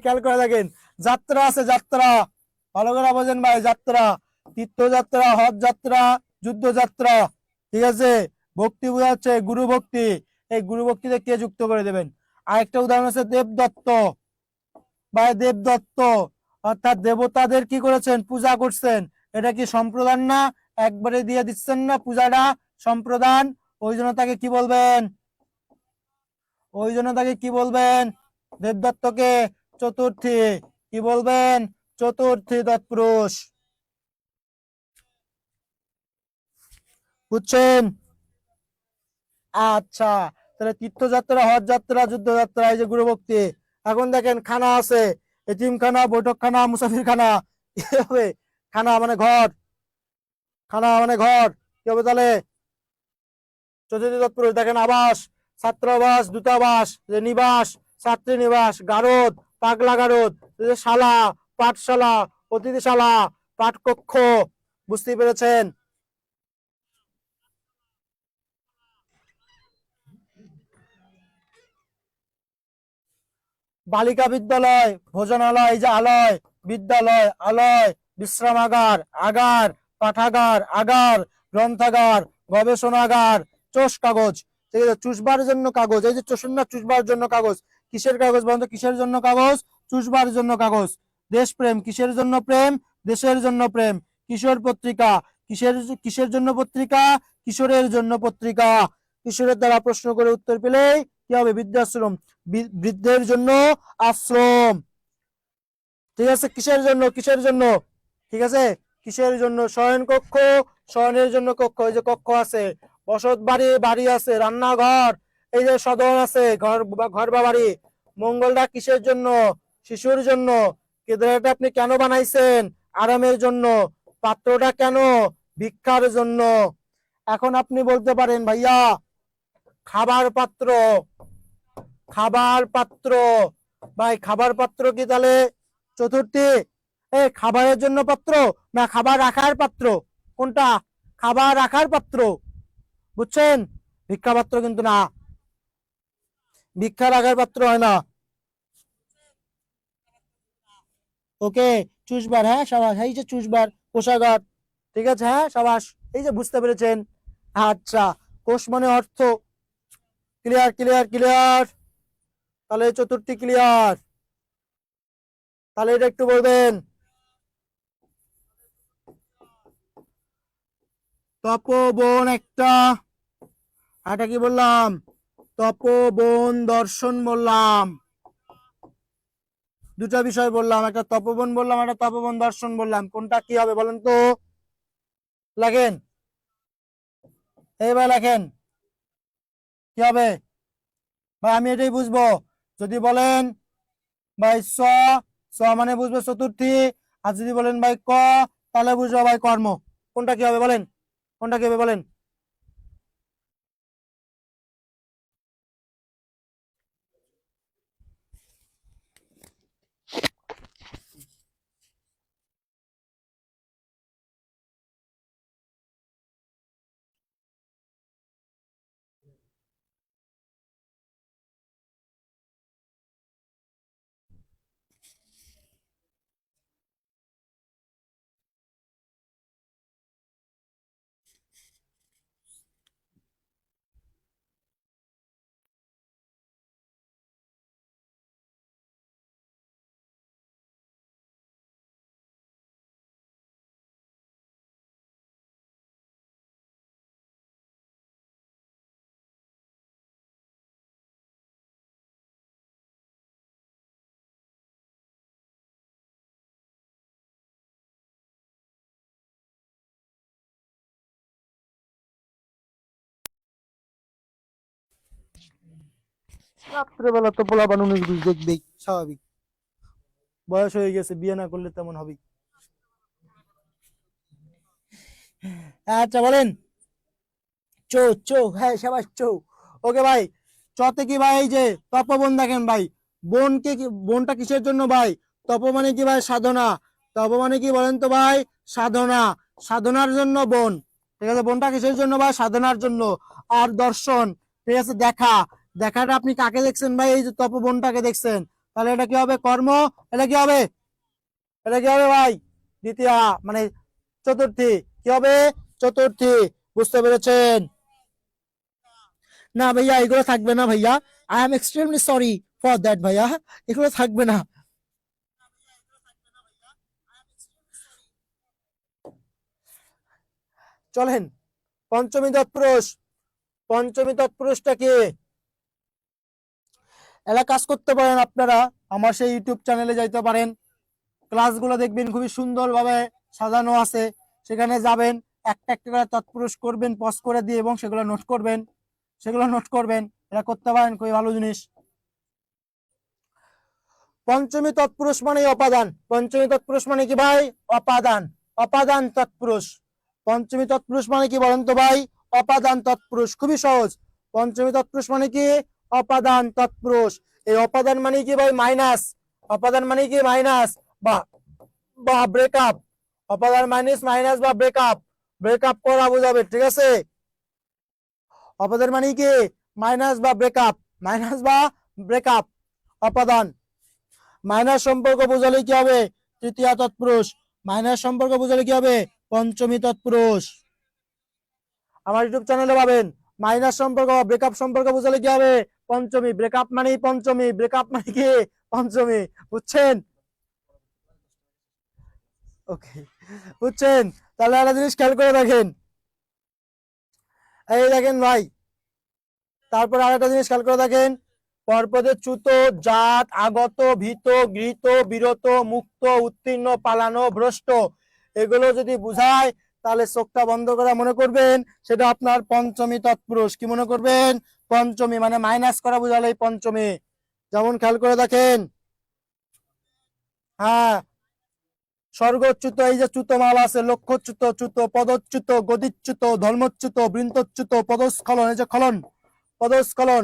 খেয়াল করে দেখেন, যাত্রা আছে, যাত্রা, ভালো করে বোঝেন ভাই, যাত্রা, তীর্থযাত্রা, হজ যাত্রা, যুদ্ধ যাত্রা, ঠিক আছে। ভক্তি বোঝাচ্ছে গুরু ভক্তি, এই গুরু ভক্তিতে কে যুক্ত করে দেবেন। আরেকটা উদাহরণ আছে দেবদত্ত, ভাই দেবদত্ত, অর্থাৎ দেবতাদের কি করেছেন, পূজা করছেন, এটা কি সম্প্রদান না, একবারে দিয়ে দিচ্ছেন না পূজাটা, সম্প্রদান। ওই জন্য তাকে কি বলবেন, ওই জন্য তাকে কি বলবেন, দেবদত্তকে চতুর্থী, কি বলবেন, চতুর্থী তৎপুরুষ। বুঝছেন? আচ্ছা, তাহলে তীর্থযাত্রা, হজ যাত্রা, যুদ্ধ যাত্রা, এই যে গুরু ভক্তি। এখন দেখেন খানা আছে, এতিমখানা, বৈঠকখানা, মুসাফির খানা, কি হবে, খানা মানে ঘর, খানা মানে ঘর, কি হবে তাহলে, চতুর্থী তৎপুরুষ। দেখেন আবাস, ছাত্রাবাস, দূতাবাস, যে নিবাস, ছাত্রী নিবাস, গারদ, পাগলা গারদ, যে শালা, পাঠশালা, অতিথিশালা, পাঠকক্ষ। বুঝতে পেরেছেন? বালিকা বিদ্যালয়, ভোজনালয়, এই যে আলয়, বিদ্যালয়, আলয়, বিশ্রামাগার, আগার, পাঠাগার, আগার, গ্রন্থাগার, গবেষণাগার, চোষ কাগজ, ঠিক আছে, চুষবার জন্য কাগজ, এই যে চোষণ না, চুষবার জন্য কাগজ, কিসের কাগজ বলতো, কিসের জন্য কাগজ, চুষবার জন্য কাগজ। দেশপ্রেম, কিসের জন্য প্রেম, দেশের জন্য প্রেম। কিশোর পত্রিকা, কিসের, কিসের জন্য পত্রিকা, কিশোরের জন্য পত্রিকা। কিশোরের দ্বারা প্রশ্ন করে উত্তর পেলেই কি হবে, বৃদ্ধাশ্রম, বৃদ্ধের জন্য আশ্রম। ঠিক আছে, কিসের জন্য, কিসের জন্য, ঠিক আছে, কিসের জন্য, শয়ন কক্ষ, শয়নের জন্য কক্ষ, এই যে কক্ষ আছে, বসত বাড়ি, বাড়ি আছে, রান্নাঘর, এই যে সদন আছে, ঘর বা ঘর বা বাড়ি। মঙ্গলটা কিসের জন্য, শিশুর জন্য। কেদারাটা আপনি কেন বানাইছেন, আরামের জন্য। পাত্রটা কেন, ভিক্ষার জন্য। এখন আপনি বলতে পারেন ভাইয়া খাবার পাত্র, খাবার পাত্র, ভাই খাবার পাত্র কি তাহলে চতুর্থী, এ খাবারের জন্য পাত্র না খাবার রাখার পাত্র, কোনটা, খাবার রাখার পাত্র, বুঝছেন, ভিক্ষা পাত্র কিন্তু না। ভিক্ষা রাখার পাত্র হয় না। ওকে, চুষবার, হ্যাঁ সাবাস, এই যে চুষবার, কোষাগার, ঠিক আছে, হ্যাঁ সাবাস, এই যে বুঝতে পেরেছেন। আচ্ছা, কোষ মানে অর্থ, ক্লিয়ার ক্লিয়ার ক্লিয়ার, তাহলে চতুর্থী ক্লিয়ার, তাহলে এটা একটু বলবেন। তপবন একটা, এটা কি বললাম, তপবন দর্শন বললাম, দুটা বিষয় বললাম, একটা তপবন বললাম, একটা তপবন দর্শন বললাম, কোনটা কি হবে বলেন তো, লেখেন, এইবার লেখেন, কি হবে ভাই, আমি এটাই বুঝবো যদি বলেন ভাই স মানে বুঝবো চতুর্থী, আর যদি বলেন ভাই ক তাহলে বুঝবো ভাই কর্ম। কোনটা কি হবে বলেন, কোনটা কি হবে বলেন। রাত্রেবেলা তো পোলাপান 19-20 দেখবেই, স্বাভাবিক, বয়স হয়ে গেছে, বিয়ে না করলে তেমন হবেই। আচ্ছা বলেন, চো চো, হ্যাঁ সবাই চো। ওকে ভাই, চতে কি ভাই, এই যে তপবন দেখেন ভাই, বনকে বনটা কিসের জন্য ভাই, তপ মানে কি ভাই সাধনা, তপ মানে কি বলেন তো ভাই, সাধনা, সাধনার জন্য বন, ঠিক আছে, বনটা কিসের জন্য ভাই, সাধনার জন্য। আর দর্শন, ঠিক আছে, দেখা, দেখাটা আপনি কাকে দেখছেন ভাই, এই যে তপবনটাকে দেখছেন, তাহলে এটা কি হবে, কর্ম, এটা কি হবে, এটা কি হবে ভাই, দ্বিতীয়, মানে চতুর্থী, কি হবে, চতুর্থী, বুঝতে পেরেছেন। না ভাইয়া, এগুলো থাকবে না ভাইয়া, I am extremely sorry for that ভাইয়া, এগুলো থাকবে না। চলেন, পঞ্চমী তৎপুরুষ, পঞ্চমী তৎপুরুষটা কি, এলা কাজ করতে পারেন আপনারা, আমার সেই ইউটিউব চ্যানেলে যাইতে পারেন, ক্লাসগুলো দেখবেন খুবই সুন্দরভাবে সাজানো আছে, সেখানে যাবেন, একটা একটা করে তৎপুরুষ করবেন, পজ করে দিয়ে, এবং সেগুলো নোট করবেন, সেগুলো নোট করবেন, এটা করতে পারেন, খুবই ভালো জিনিস। পঞ্চমী তৎপুরুষ মানে অপাদান, পঞ্চমী তৎপুরুষ মানে কি ভাই, অপাদান, অপাদান তৎপুরুষ, পঞ্চমী তৎপুরুষ মানে কি বলেন তো ভাই, অপাদান তৎপুরুষ, খুবই সহজ, পঞ্চমী তৎপুরুষ মানে কি, অপাদান তৎপুরুষ, এই অপাদান মানে কি ভাই, মাইনাস, অপাদান মানে কি মাইনাস, বা বা ব্রেকআপ, অপাদান মাইনাস মাইনাস বা ব্রেকআপ, ব্রেকআপ করা বোঝাবে, ঠিক আছে, অপাদান মানে কি মাইনাস বা ব্রেকআপ, মাইনাস বা ব্রেকআপ, অপাদান, মাইনাস সম্পর্ক বোঝালে কি হবে, তৃতীয় তৎপুরুষ, মাইনাস সম্পর্ক বোঝালে কি হবে, পঞ্চমী তৎপুরুষ। আমার ইউটিউব চ্যানেলে পাবেন, মাইনাস সম্পর্ক, ব্রেকআপ সম্পর্ক বোঝালে কি হবে, পঞ্চমী, ব্রেকআপ মানে পঞ্চমী, ব্রেকআপ মানে কি পঞ্চমী, বুঝছেন, ওকে, বুঝছেন, তাহলে একটা জিনিস খেয়াল করে দেখেন, এই দেখেন ভাই, তারপর আরেকটা জিনিস খেয়াল করে দেখেন, পরপদে চ্যুত, জাত, আগত, ভীত, গৃহীত, বিরত, মুক্ত, উত্তীর্ণ, পালানো, ভ্রষ্ট, এগুলো যদি বুঝায়, তাহলে চোখটা বন্ধ করে মনে করবেন সেটা আপনার পঞ্চমী তৎপুরুষ, কি মনে করবেন, পঞ্চমী, মানে মাইনাস করা বুঝালে পঞ্চমী। যেমন খেয়াল করে দেখেন, হ্যাঁ, স্বর্গচ্যুত, এই যে চ্যুত মাল আছে, লক্ষ্যচ্যুত, চ্যুত, পদচ্যুত, গদিচ্যুত, ধর্মচ্যুত, বৃন্তচ্যুত, পদস্খলন, এই যে খলন, পদস্খলন,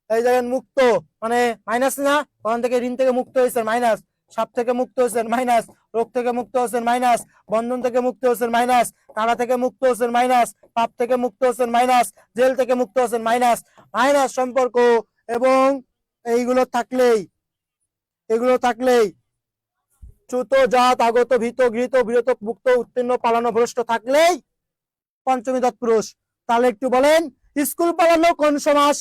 এই দেখেন মুক্ত, মানে মাইনাস না, ওখান থেকে ঋণ থেকে মুক্ত হয়েছেন মাইনাস, সাপ থেকে মুক্ত হয়েছেন মাইনাস, রোগ থেকে মুক্ত হয়েছেন মাইনাস, বন্ধন থেকে মুক্ত হয়েছেন মাইনাস, কারা থেকে মুক্ত হয়েছেন মাইনাস, পাপ থেকে মুক্ত হয়েছেন মাইনাস, জেল থেকে মুক্ত হয়েছেন মাইনাস, মাইনাস সম্পর্ক এবং এগুলো থাকলেই চ্যুত, জাত, আগত, ভীত, গৃহীত, বিরত, মুক্ত, উত্তীর্ণ, পালানো, ভ্রষ্ট থাকলেই পঞ্চমী তৎপুরুষ। তাহলে একটু বলেন, স্কুল পালানো কোন সমাস?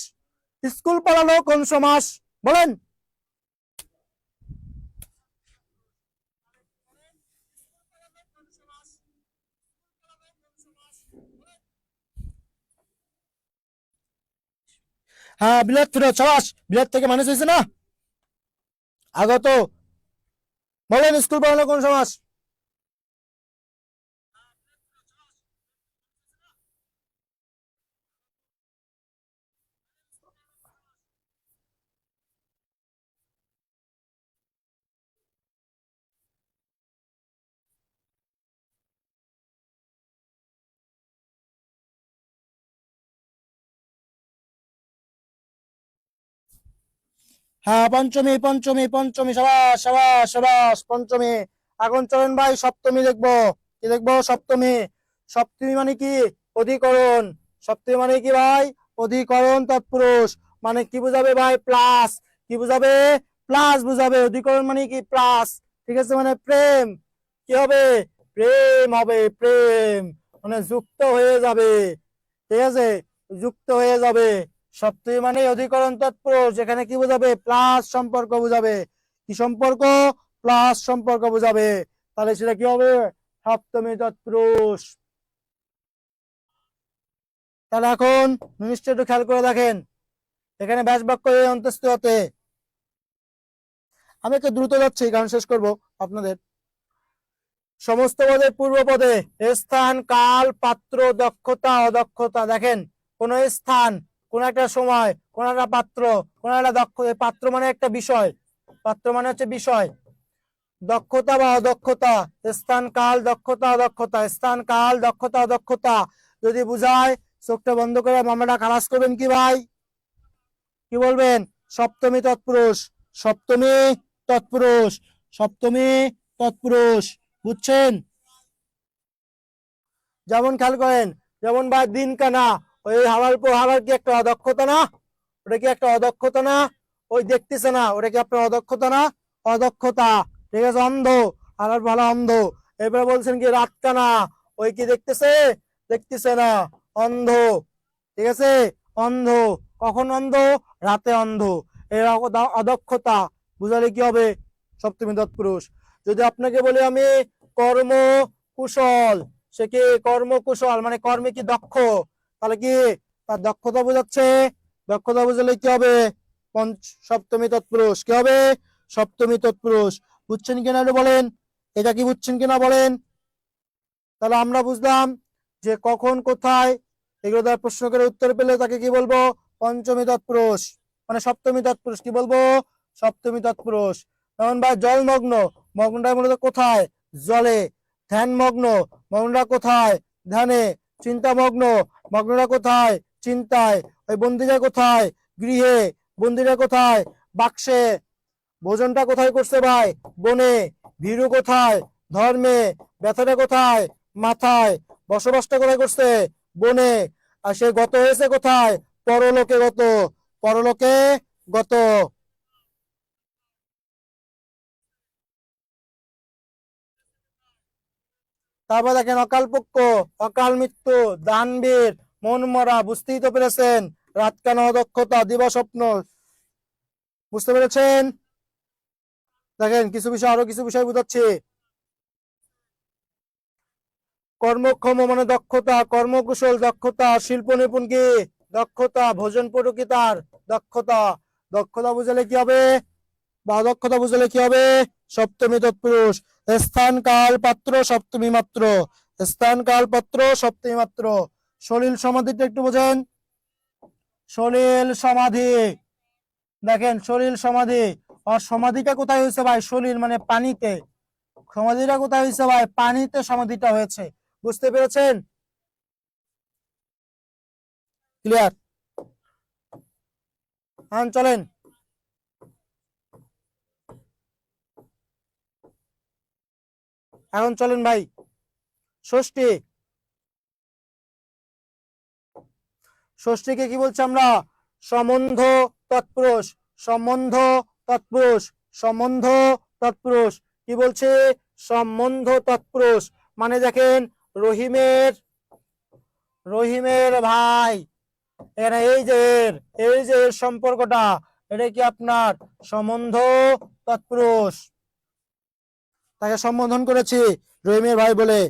স্কুল পালানো কোন সমাস বলেন? হ্যাঁ, বিলেত ফেরত, সাবাস। বিলেত থেকে মানুষ হয়েছে না? আগত, বলেন স্কুল পালানো কোন সমাস? হ্যাঁ, পঞ্চমী, পঞ্চমী, পঞ্চমী, সাবাস, সাবাস, সাবাস, পঞ্চমী। এখন চলেন ভাই সপ্তমী দেখবো। কি দেখবো? সপ্তমী। সপ্তমী মানে কি? অধিকরণ। সপ্তমী মানে কি ভাই? অধিকরণ তৎপুরুষ। মানে কি বুঝাবে ভাই? প্লাস। কি বুঝাবে? প্লাস বুঝাবে। অধিকরণ মানে কি? প্লাস। ঠিক আছে, মানে প্রেম। কি হবে? প্রেম হবে, প্রেম। মানে যুক্ত হয়ে যাবে। ঠিক আছে, যুক্ত হয়ে যাবে। সপ্তমী মানে অধিকরণ তৎপুরুষ, যেখানে কি বোঝাবে? প্লাস সম্পর্ক বোঝাবে। কি সম্পর্ক? প্লাস সম্পর্ক বোঝাবে। তাহলে সেটা কি হবে? সপ্তমী তৎপুরুষ। তাহলে এখন নিশ্চয় একটু খেয়াল করে দেখেন, এখানে ব্যাস বাক্য অন্তস্থ হতে। আমি একটু দ্রুত যাচ্ছি, কারণ শেষ করব আপনাদের। সমস্ত পদের পূর্ব পদে স্থান, কাল, পাত্র, দক্ষতা, অদক্ষতা। দেখেন, কোন স্থান, কোন একটা সময়, কোন একটা পাত্র, কোন একটা দক্ষ, পাত্র মানে একটা বিষয়, পাত্র মানে হচ্ছে বিষয়, দক্ষতা বা অদক্ষতা, স্থান, কাল, দক্ষতা, অদক্ষতা, স্থান, কাল, দক্ষতা, অদক্ষতা যদি বুঝায়, চোখটা বন্ধ করে মামলাটা খালাস করবেন কি ভাই? কি বলবেন? সপ্তমী তৎপুরুষ, সপ্তমী তৎপুরুষ, সপ্তমী তৎপুরুষ। বুঝছেন? যেমন খেয়াল করেন, যেমন ভাই দিন কানা, ওই হাওয়ার পর হাওয়ার কি একটা অদক্ষতা না? ওটা কি একটা অদক্ষতা না? ওই দেখতেছে না, ওটা কি আপনার অদক্ষতা না? অদক্ষতা। ঠিক আছে, অন্ধ, হাওয়ার ভালো অন্ধ। এরপরে বলছেন কি রাত কানা, ওই কি দেখতেছে? দেখতেছে না, অন্ধ। ঠিক আছে, অন্ধ। কখন অন্ধ? রাতে অন্ধ। এর অদক্ষতা বুঝালে কি হবে? সপ্তমী তৎপুরুষ। যদি আপনাকে বলি আমি কর্ম কুশল, সে কি কর্মকুশল মানে কর্মে কি দক্ষ, তাহলে কি তার দক্ষতা বোঝাচ্ছে। দক্ষতা বুঝালে কি হবে? সপ্তমী তৎপুরুষ। কি হবে? সপ্তমী তৎপুরুষ। বুঝছেন কিনা একটু বলেন, এটা কি বুঝছেন কিনা বলেন? তাহলে আমরা বুঝলাম যে কখন কোথায় এগুলো দ্বারা প্রশ্ন করে উত্তর পেলে তাকে কি বলবো? পঞ্চমী তৎপুরুষ, মানে সপ্তমী তৎপুরুষ। কি বলবো? সপ্তমী তৎপুরুষ। যেমন ভাই জলমগ্ন, মগ্নটা মূলত কোথায়? জলে। ধ্যানমগ্ন, মগ্নটা কোথায়? ধ্যানে। চিন্তামগ্ন, মগ্নটা কোথায়? চিন্তায়। ওই বন্দিরা কোথায়? গৃহে। বন্দিরা কোথায়? বাক্সে। ভোজনটা কোথায় করছে ভাই? বনে। ভীরু কোথায়? ধর্মে। ব্যথাটা কোথায়? মাথায়। বসবাসটা কোথায় করছে? বনে। আর সে গত হয়েছে কোথায়? পরলোকে গত। পরলোকে গত। তারপর দেখেন অকাল পক্ষ, অকাল মৃত্যু, দানবীর, মন মরা। বুঝতেই তো পেরেছেন। রাত কেন, অদক্ষতা, দিবা স্বপ্ন। বুঝতে পেরেছেন? দেখেন কিছু বিষয়, আরো কিছু বিষয় বুঝাচ্ছি। কর্মক্ষম মানে দক্ষতা, কর্মকুশল দক্ষতা, শিল্প নিপুণ কি? দক্ষতা, ভোজন পটুকিতার দক্ষতা। দক্ষতা বুঝালে কি হবে? বা অদক্ষতা বুঝালে কি হবে? সপ্তমী তৎপুরুষ। স্থান, কাল, পাত্র, সপ্তমী মাত্র। স্থান, কাল, পাত্র, সপ্তমী মাত্র। সলিল সমাধিটা একটু বোঝেন। সলিল সমাধি। দেখেন সলিল সমাধি, আর সমাধিটা কোথায় হয়েছে ভাই? সলিল মানে পানিতে। সমাধিটা কোথায় হয়েছে ভাই? পানিতে সমাধিটা হয়েছে। বুঝতে পেরেছেন? ক্লিয়ার? হ্যাঁ, চলেন। এখন চলেন ভাই ষষ্ঠী। ষষ্ঠীকে কি বলছি আমরা? সম্বন্ধ তৎপুরুষ। সম্বন্ধ তৎপুরুষ, সম্বন্ধ তৎপুরুষ। কি বলছে? সম্বন্ধ তৎপুরুষ। মানে দেখেন রহিমের, রহিমের ভাই, এখানে এই যে এর সম্পর্কটা, এটা কি আপনার সম্বন্ধ তৎপুরুষ, তাকে সম্বোধন করেছি রহিমের ভাই বলে।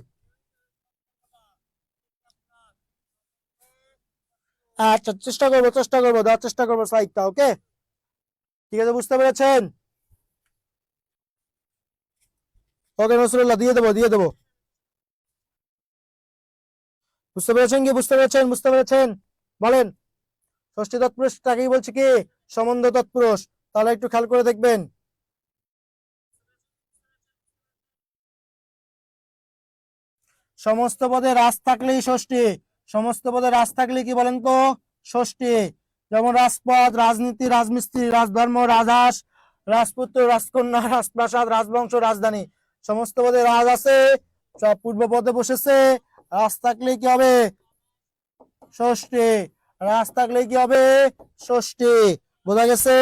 আচ্ছা, চেষ্টা করবো দেওয়ার চেষ্টা করবো স্লাইডটা। ওকে, ঠিক আছে, বুঝতে পেরেছেন? ওকে নসরুল্লাহ, দিয়ে দেবো। বুঝতে পেরেছেন কি? বুঝতে পেরেছেন? বলেন, ষষ্ঠী তৎপুরুষ তাকেই বলছে কি? সম্বন্ধ তৎপুরুষ। তাহলে একটু খেয়াল করে দেখবেন। সমস্ত পদে রাজ থাকলেই ষষ্ঠী, সমস্ত পদে রাজ থাকলে কি বলেন তো? ষষ্ঠী। যেমন রাজপদ, রাজনীতি, রাজমিস্ত্রি, রাজধর্ম, রাজহাঁস, রাজপুত্র, রাজকন্যা, রাজপ্রাসাদ, রাজবংশ, রাজধানী, সমস্ত পদে রাজ আছে, সব পূর্ব পদে বসেছে। রাজ থাকলে কি হবে? ষষ্ঠী। রাজ থাকলে কি হবে? ষষ্ঠী। বোঝা গেছে?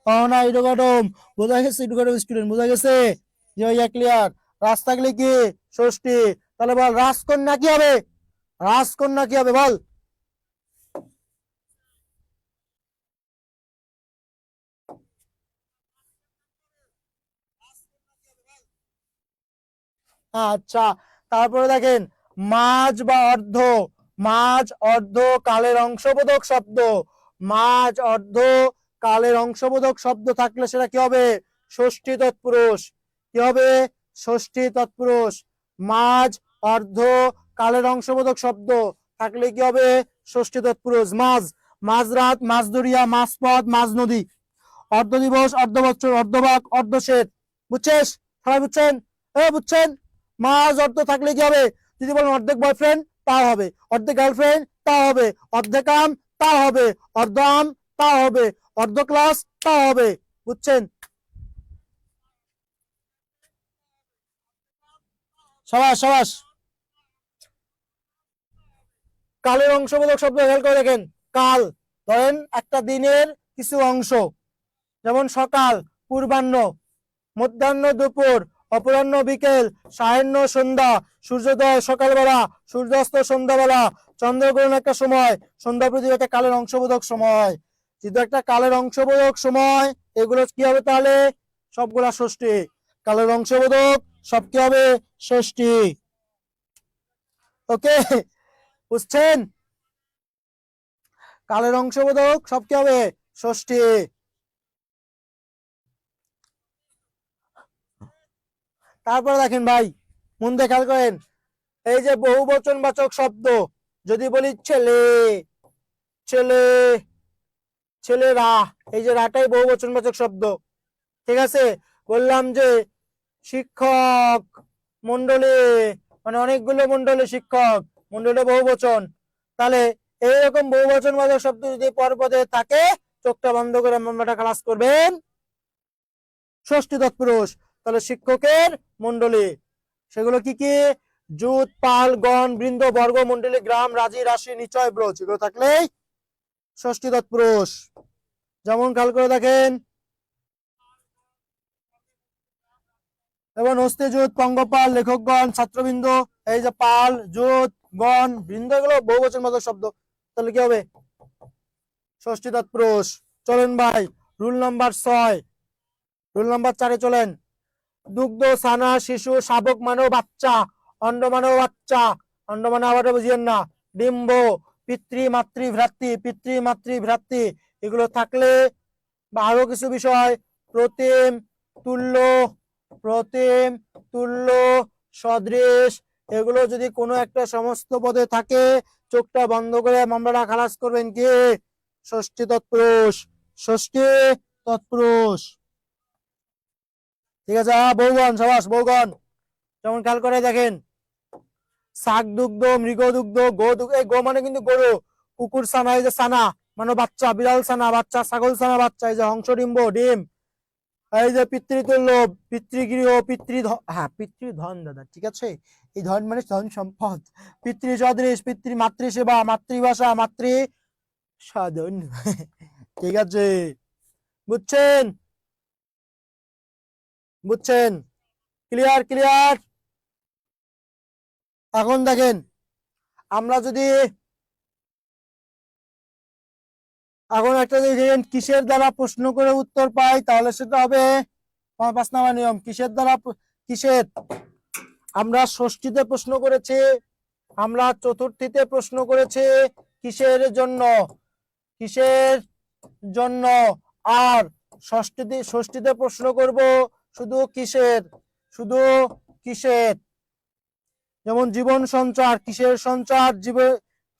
ও না, ইডোগটম বোঝা গেছে? ইডোগটম স্টুডেন্ট বোঝা গেছে? যে ভাইয়া ক্লিয়ার। রাজ থাকলে কি? ষষ্ঠী। তাহলে বল রাজকন্যা কি হবে? রাজকন্যা কি হবে বল? আচ্ছা, তারপরে দেখেন মাঝ বা অর্ধ, মাঝ অর্ধ কালের অংশবোধক শব্দ, মাঝ অর্ধ কালের অংশবোধক শব্দ থাকলে সেটা কি হবে? ষষ্ঠী তৎপুরুষ। কি হবে? ষষ্ঠী তৎপুরুষ। মাঝ অর্ধ কালের অংশবোধক শব্দ থাকলে কি হবে? ষষ্ঠী তৎপুরুষ। মাঝ, মাঝরাত, মাঝদরিয়া, মাঝপথ, মাঝ নদী, অর্ধ দিবস, অর্ধ বছর, অর্ধভাগ, অর্ধশেষ। বুঝছিস? সবাই বুঝছেন? বুঝছেন? মাঝ অর্ধ থাকলে কি হবে? যদি বলেন অর্ধেক বয়ফ্রেন্ড, তাও হবে। অর্ধেক গার্লফ্রেন্ড, তাও হবে। অর্ধেক আম, তাও হবে। অর্ধ আম, তাও হবে। অর্ধ ক্লাস, তাও হবে। বুঝছেন? সবাস সবাস। কালের অংশবোধক শব্দ খেয়াল করে দেখেন। কাল, ধরেন একটা দিনের কিছু অংশ, যেমন সকাল, পূর্বাহ্ন, মধ্যাহ্ন দুপুর, অপরাহ্ন বিকেল, সায়াহ্ন সন্ধ্যা, সূর্যোদয় সকালবেলা, সূর্যাস্ত সন্ধ্যাবেলা, চন্দ্রগ্রহণ একটা সময়, সন্ধ্যা প্রদীপ একটা কালের অংশবোধক সময়। যেহেতু একটা কালের অংশবোধক সময়, এগুলো কি হবে তাহলে? সবগুলা ষষ্ঠী। কালের অংশবোধক সব কি হবে? ষষ্ঠী। ওকে, বুঝছেন? কালের অংশবোধক সব কি হবে? ষষ্ঠী। তারপরে দেখেন ভাই, মন দিয়ে খেয়াল করেন, এই যে বহু বচনবাচক শব্দ, যদি বলি ছেলে, ছেলে, ছেলেরা, এই যে রাটাই বহু বচনবাচক শব্দ। ঠিক আছে? বললাম যে শিক্ষক মন্ডলী, মানে অনেকগুলো মন্ডলী, শিক্ষক মন্ডলী বহু বচন। তাহলে এইরকম বহু বচনবাচক শব্দ যদি পরপদে থাকে, চোখটা বন্ধ করে মামলাটা ক্লাস করবেন ষষ্ঠী তৎপুরুষ। তাহলে শিক্ষকের মন্ডলী, সেগুলো কি কি? জুত, পাল, গণ, বৃন্দ, বর্গ, মন্ডলী, গ্রাম, রাজি, রাশি, নিচয়, ব্রজ, এগুলো থাকলেই ষষ্ঠী তৎপুরুষ। যেমন খেয়াল করে দেখেন, এবং হস্তে জুত, পঙ্গপাল, লেখকগণ, ছাত্রবৃন্দ, এই যে পাল, জুত, গণ, বৃন্দ, এগুলো বহুবচন বাচক শব্দ। তাহলে কি হবে? ষষ্ঠী তৎপুরুষ। চলেন ভাই, রুল নাম্বার 6, রুল নাম্বার 4-এ চলেন। দুগ্ধ, ছানা, শিশু, শাবক মানব, বাচ্চা, অন্ড মানব, বাচ্চা, অন্ড মানে আবার বুঝিয়েন না, ডিম্ব, পিতৃ, মাতৃ, ভ্রাতৃ, পিতৃ, মাতৃ, ভ্রাতৃ, এগুলো থাকলে, বা আরো কিছু বিষয়, প্রতিম, তুল্য, প্রতিম, তুল্য, সদৃশ, এগুলো যদি কোনো একটা সমস্ত পদে থাকে, চোখটা বন্ধ করে মামলাটা খালাস করবেন কি? ষষ্ঠী তৎপুরুষ। ষষ্ঠী তৎপুরুষ। ঠিক আছে? বৌগণ, সবাস বৌগণ। যেমন খেয়াল করে দেখেন, শাক দুগ্ধ, মৃগ দুগ্ধ, গো দুগ্ধ, এই গো মানে কিন্তু গরু, কুকুর ছানা, এই যে ছানা মানে বাচ্চা, বিড়াল ছানা বাচ্চা, ছাগল ছানা বাচ্চা, এই যে হংস ডিম্ব ডিম, এই যে পিতৃতুল্য, পিতৃগৃহ, হ্যাঁ পিতৃধন দাদা, ঠিক আছে? এই ধন মানে ধন সম্পদ। পিতৃ সদৃশ, পিতৃ মাতৃ সেবা, মাতৃভাষা, মাতৃ সাধন। ঠিক আছে, বুঝছেন? বুঝছেন? Clear clear. এখন দেখেন, আমরা যদি এখন একটা দেখেন কিসের দ্বারা প্রশ্ন করে উত্তর পাই, তাহলে সেটা হবে 5 নম্বর নিয়ম। কিসের দ্বারা কিসের, আমরা ষষ্ঠীতে প্রশ্ন করেছি, আমরা চতুর্থীতে প্রশ্ন করেছি কিসের জন্য, কিসের জন্য, আর ষষ্ঠীতে প্রশ্ন করব শুধু কিসের, শুধু কিসের। যেমন জীবন সঞ্চার, কিসের সঞ্চার,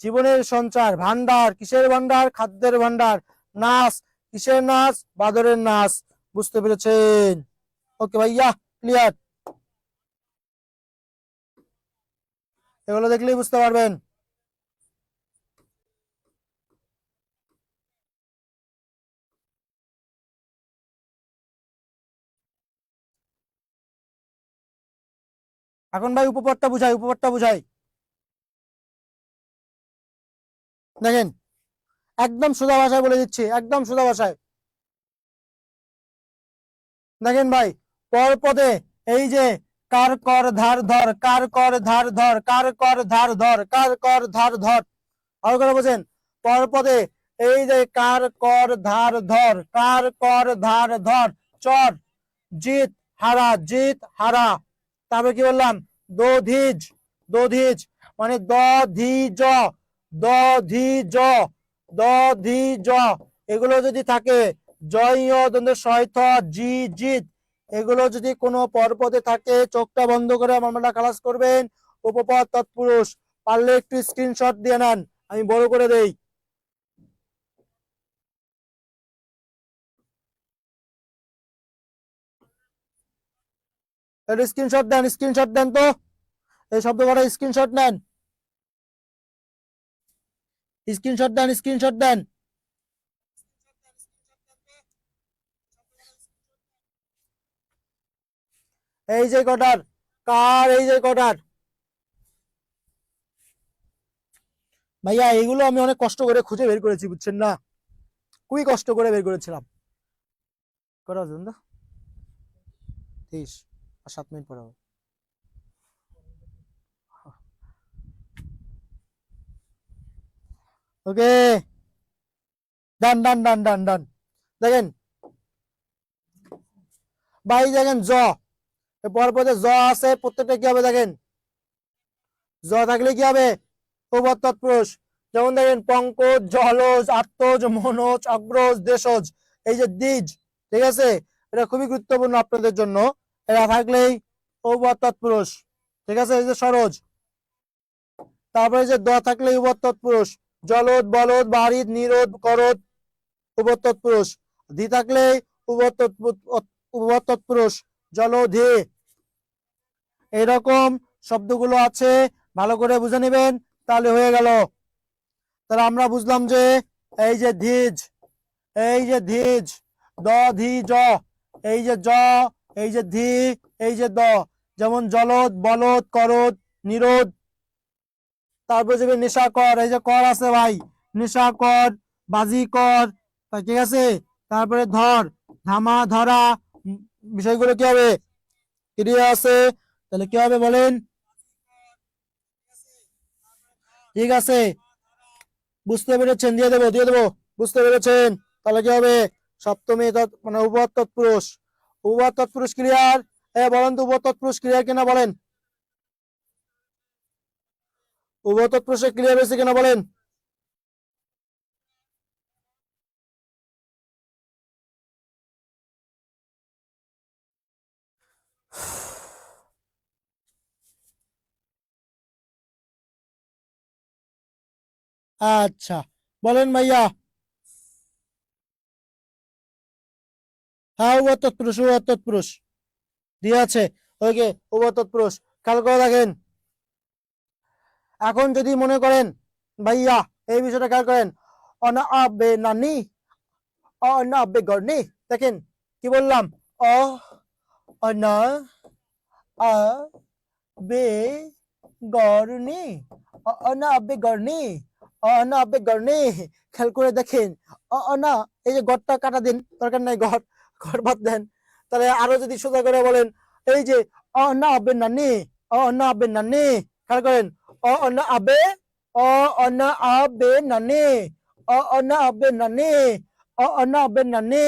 জীবনের সঞ্চার। ভান্ডার, কিসের ভান্ডার, খাদ্যের ভান্ডার। নাচ, কিসের নাচ, বাদরের নাচ। বুঝতে পেরেছেন? ওকে ভাইয়া, ক্লিয়ার। এগুলো দেখলেই বুঝতে পারবেন। এখন ভাই উপপাদ্যটা বুঝাই, উপপাদ্যটা বুঝাই। দেখেন, একদম সোজা ভাষায় বলে দিচ্ছি, একদম সোজা ভাষায়। দেখেন ভাই, পর পদে এই যে কার কর ধার ধর, কার কর ধার ধর, কার কর ধার ধর, কার কর ধার ধর। ভালো করে বোঝেন, পর পদে এই যে কার কর ধার ধর, কার কর ধার ধর, চর, জিত হারা, জিত হারা। তারপরে কি বললাম, দধিজ, দধিজ মানে দ ধি জ, দ ধি জ, দ ধি জ। এগুলো যদি থাকে, জয় দন্তে সয়থ, জি জিত, এগুলো যদি কোনো পরপদে থাকে, চোখটা বন্ধ করে আমরা খালাস করবেন। উপপদ তৎপুরুষ। পারলে একটু স্ক্রিনশট দিয়ে নেন, আমি বড় করে দেই। স্ক্রিনশট দেন, স্ক্রিনশট দেন তো, এই শব্দ কটা স্ক্রিনশট নেন, স্ক্রিনশট দেন, স্ক্রিনশট দেন। এই যে কটার, কার, এই যে কটার। ভাইয়া এইগুলো আমি অনেক কষ্ট করে খুঁজে বের করেছি, বুঝছেন না, খুবই কষ্ট করে বের করেছিলাম। কটা বাজে দাদা? 23 আর 7 মিনিট পরে হবে। ওকে, ডান ডান ডান ডান ডান। দেখেন ভাই, দেখেন জ, পরপদে জ আছে, প্রত্যেকটা কি হবে দেখেন, জ থাকলে কি হবে, উভয় তৎপুরুষ। যেমন দেখেন পঙ্কজ, জলজ, আত্মজ, মনোজ, অগ্রজ, দেশজ, এই যে দ্বিজ, ঠিক আছে, এটা খুবই গুরুত্বপূর্ণ আপনাদের জন্য। এরা থাকলেই উভয় তৎপুরুষ, ঠিক আছে। এই যে সরোজ, তারপরে যে দ থাকলে উভয় তৎপুরুষ। জলদ, বলদ, বারিদ, নিরোধ, করদ, উভয় তৎপুরুষ। ধি থাকলে উভয় তৎপুরুষ, জলধি। এরকম শব্দগুলো আছে, ভালো করে বুঝে নেবেন, তাহলে হয়ে গেল। তাহলে আমরা বুঝলাম যে এই যে ধীজ, এই যে ধীজ, দ ধি জ, এই যে জ, এই যে ধি, এই যে দ। যেমন জলদ, বলদ, করদ, নিরোধ। তারপরে যে নেশা কর, এই যে কর আছে ভাই, নেশা কর, বাজি কর, ঠিক আছে। তারপরে ধর, ধামা, ধরা, বিষয়গুলো কি হবে, ক্রিয়া আছে, তাহলে কি হবে বলেন? ঠিক আছে, বুঝতে পেরেছেন? দিয়ে দেবো, দিয়ে দেবো। বুঝতে পেরেছেন? তাহলে কি হবে, সপ্তমী মানে উভয় তৎপুরুষ। উভয় তৎপুরুষ ক্লিয়ার? বলেন তো উভয় তৎপুরুষ ক্লিয়ার কিনা বলেন, উভয় তৎপুরুষে ক্লিয়ার হয়েছে কিনা বলেন। আচ্ছা, বলেন ভাইয়া। হ্যাঁ, উভয় তৎপুরুষ, উভয় তৎপুরুষ দিয়ে আছে। ওকে, উভয় তৎপুরুষ। খেয়াল করে দেখেন, এখন যদি মনে করেন ভাইয়া, এই বিষয়টা খেয়াল করেন, অনা আবে নানি, অনা আবে গর্নি। দেখেন কি বললাম, অ, অনা আ বে গর্নি, অনা আবে গর্নি, না আব্বে ঘর নেই, খেয়াল করে দেখেন। না, এই যে ঘরটা কাটা দিন, দরকার নাই, ঘর ঘর বাদ দেন। তাহলে আরো যদি সোজা করে বলেন, এই যে না আব্বে নানি, না আব্বে নানি, খেয়াল করেন, না আব্বে, না আব্বে নানি, না আব্বে নানি, না আব্বে নানি।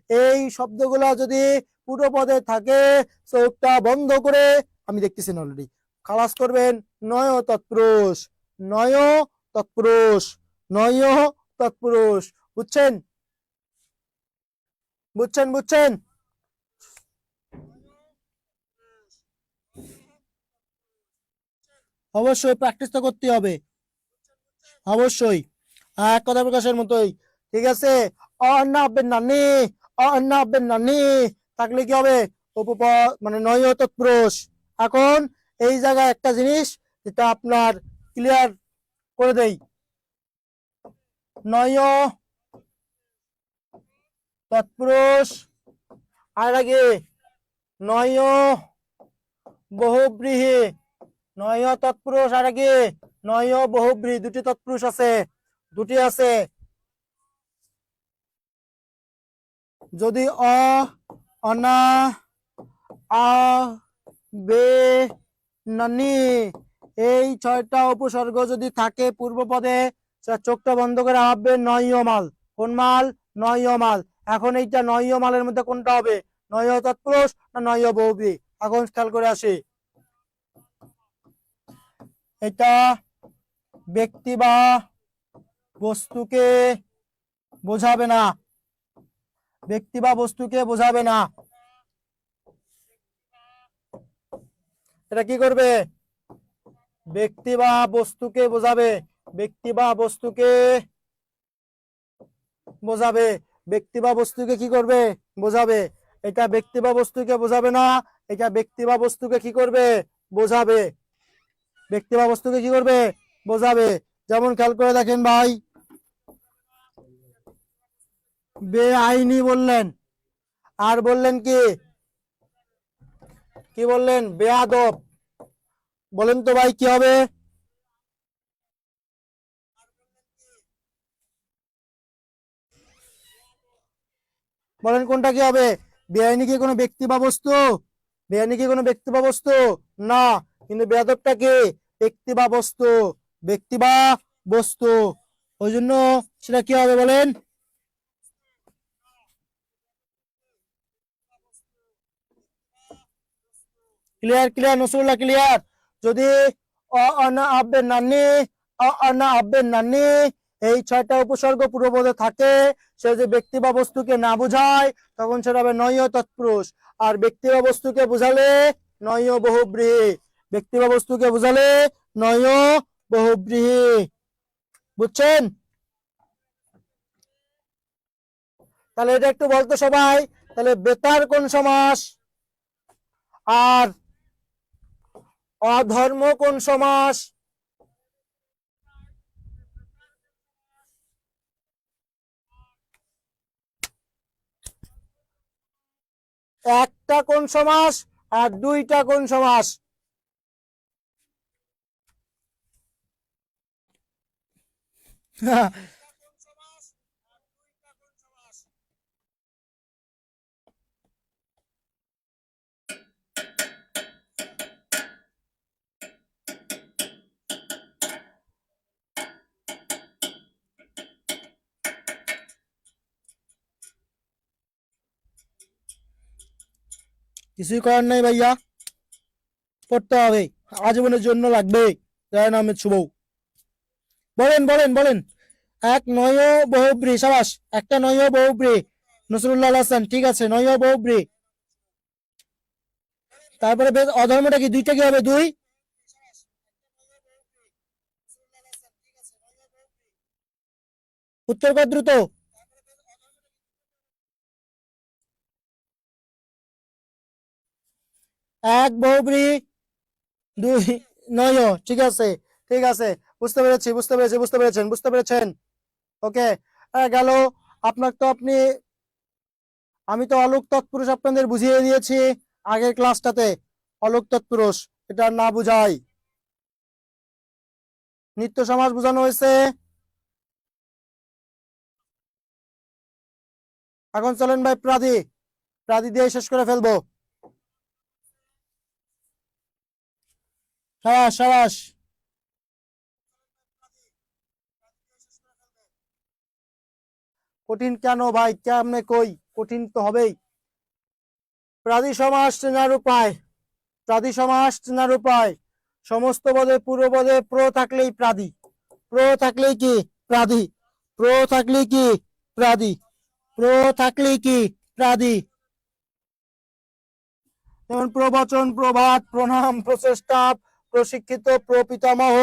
এই শব্দগুলা যদি পুরো পদে থাকে, চোখটা বন্ধ করে, আমি দেখতেছি অলরেডি, খালাস করবেন নয় তৎপুরুষ, নয় তৎপুরুষ, নয় তৎপুরুষ। বুঝছেন? বুঝছেন? বুঝছেন? অবশ্যই প্র্যাকটিস তো করতে হবে, অবশ্যই। এক কথা প্রকাশের মতোই, ঠিক আছে। না আব্বের নানি, না আব্বের নানি থাকলে কি হবে? উপপদ মানে নয় তৎপুরুষ। এখন এই জায়গায় একটা জিনিস যেটা আপনার ক্লিয়ার করে দেই, নয় তৎপুরুষ, আর আগে নয় বহুব্রীহি, নয় তৎপুরুষ, আর আগে নয় বহুব্রীহি, দুটি তৎপুরুষ আছে, দুটি আছে। যদি অনা, আ, বে, নানি, এই ছয়টা উপসর্গ যদি থাকে পূর্ব পদে, চোখটা বন্ধ করে ভাববে নয় মাল। কোন মাল? নয় মাল। এখন এইটা নয় মালের মধ্যে কোনটা হবে? নয় তৎপুরুষ না নয় বহুব্রী? এখন খেয়াল করে আসি, এটা ব্যক্তি বা বস্তুকে বোঝাবে না, ব্যক্তি বা বস্তুকে বোঝাবে না। এটা কি করবে? ব্যক্তি বা বস্তুকে বোঝাবে, ব্যক্তি বা বস্তুকে বোঝাবে, ব্যক্তি বা বস্তুকে কি করবে? বোঝাবে। এটা ব্যক্তি বা বস্তুকে বোঝাবে না, এটা ব্যক্তি বা বস্তুকে কি করবে? বোঝাবে। ব্যক্তি বা বস্তুকে কি করবে? বোঝাবে। যেমন খেয়াল করে দেখেন ভাই, বেআইনি বললেন, আর বললেন কি, কি বললেন? বেয়াদব। বলেন তো ভাই কি হবে? বলেন কোনটা কি হবে? বেআইনি কি কোনো ব্যক্তি বা বস্তু? বেআইনি কি কোনো ব্যক্তি বা বস্তু? না। কিন্তু বেয়াদবটা কি? ব্যক্তি বা বস্তু, ব্যক্তি বা বস্তু। ওই জন্য সেটা কি হবে বলেন? ক্লিয়ার? ক্লিয়ার নসরুল্লাহ? ক্লিয়ার? যদি অনা আব্বের নানি, অনা আব্বের নানি, এই ছয়টা উপসর্গ পূর্বপদে থাকে, সে যে ব্যক্তি বা বস্তুকে না বোঝায়, তখন সেটা হবে নয় তৎপুরুষ। আর ব্যক্তি বা বস্তুকে বোঝালে নয় বহুব্রীহি, ব্যক্তি বা বস্তুকে বোঝালে নয় বহুব্রীহি। বুঝছেন? তাহলে এটা একটু বলতো সবাই, তাহলে বেতার কোন সমাস আর অধর্ম কোন সমাস? একটা কোন সমাস আর দুইটা কোন সমাস? কিছুই করার নাই ভাইয়া, পড়তে হবে, আজীবনের জন্য লাগবে। জয় নামের শুভ। বলেন বলেন বলেন। এক নয় বহুব্রী, সাবাস, একটা নয় বহুব্রী, নসরুল্লাহ হাসান, ঠিক আছে, নয় বহুব্রী। তারপরে অধর্মটা কি? দুইটা কি হবে? দুই। উত্তর কর দ্রুত। এক বহুব্রী, দুই নয়, ঠিক আছে, ঠিক আছে, বুঝতে পেরেছি, বুঝতে পেরেছি, বুঝতে পেরেছেন, বুঝতে পেরেছেন। ওকে, গেল। আপনার তো আপনি, আমি তো অলোক তৎপুরুষ আপনাদের বুঝিয়ে দিয়েছি আগের ক্লাসটাতে। অলোক তৎপুরুষ এটা না বুঝাই, নিত্য সমাস বোঝানো হয়েছে, এখন চলেন ভাই প্রাদি, প্রাদি দিয়ে শেষ করে ফেলবো। সাবাস সাবাস। কঠিন কেন ভাই, কেমনে কই, কঠিন তো হবেই। প্রাদি সমাস চেনার উপায়, প্রাদি সমাস চেনার উপায়, সমস্ত পদে পুরো পদে প্র থাকলেই প্রাদি, প্র থাকলেই কি প্রাদি, প্র থাকলেই কি প্রাদি, প্র থাকলেই কি প্রাদি। যেমন প্রবচন, প্রভাত, প্রণাম, প্রচেষ্টা, প্রশিক্ষিত, প্রপিতামহ।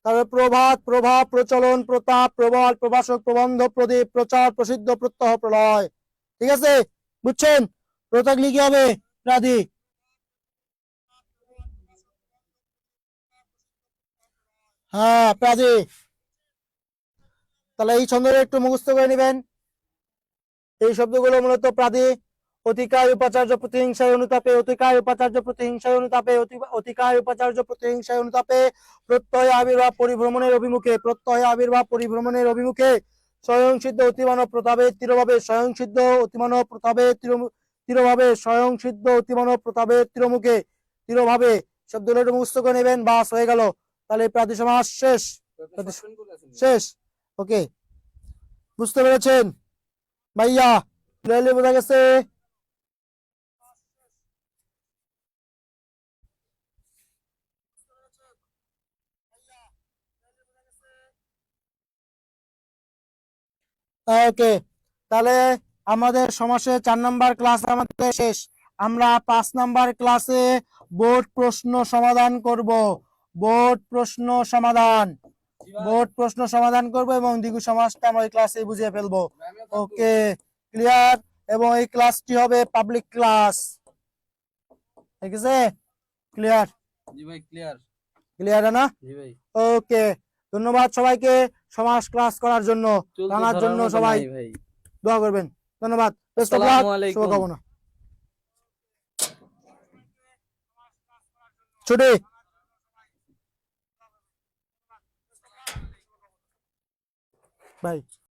তারপরে প্রভাত, প্রভাব, প্রচলন, প্রতাপ, প্রবল, প্রভাষক, প্রবন্ধ, প্রদীপ, প্রচার, প্রসিদ্ধ, প্রত্যহ, প্রলয়। ঠিক আছে, বুঝছেন? প্র থাকলে কি হবে প্রাদি। হ্যাঁ প্রাদি। তাহলে এই ছন্দটা একটু মুখস্থ করে নেবেন। এই শব্দগুলো মূলত প্রাদি। অতিকায় উপাচার্য প্রতিহিংসায় অনুতাপে, অতিকায় উপাচার্য প্রতিহিংসায় অনুতাপে, অতিকায় উপাচার্য প্রতিহিংসায় অনুতাপে, প্রত্যয় আবির্ভাব পরিভ্রমণের অভিমুখে, প্রত্যয় আবির্ভাব পরিভ্রমণের অভিমুখে, স্বয়ং সিদ্ধ অতিমানব প্রতাপে তিরভাবে, স্বয়ং সিদ্ধ অতিমানব প্রতাপে তিরভাবে, স্বয়ং সিদ্ধ অতিমানব প্রতাপে তিরমুখে, তিরভাবে। শব্দগুলো একটু মুখস্থ করে নেবেন, বাস হয়ে গেল। তাহলে প্রাদি সমাস শেষ, শেষ। ওকে, বুঝতে পেরেছেন ভাইয়া? ক্লিয়ারলি বোঝা গেছে? ওকে, তাহলে আমাদের সমাসের 4 নাম্বার ক্লাস আমাদের শেষ। আমরা 5 নাম্বার ক্লাসে বোর্ড প্রশ্ন সমাধান করব। বোর্ড প্রশ্ন সমাধান, বোর্ড প্রশ্ন সমাধান করব এবং দ্বিগু সমাসটা আমরা এই ক্লাসে বুঝিয়ে ফেলবো। ওকে, ক্লিয়ার? এবং এই ক্লাসটি হবে পাবলিক ক্লাস। ঠিক আছে, ক্লিয়ার? জি ভাই ক্লিয়ার। ক্লিয়ার না? জি ভাই। ওকে, ধন্যবাদ সবাইকে সমাস ক্লাস করার জন্য, জানার জন্য সবাই ভাই দোয়া করবেন। ধন্যবাদ, বেস্ট অফ লাক, আসসালামু আলাইকুম। শুভকামনা। ছুটি। বাই।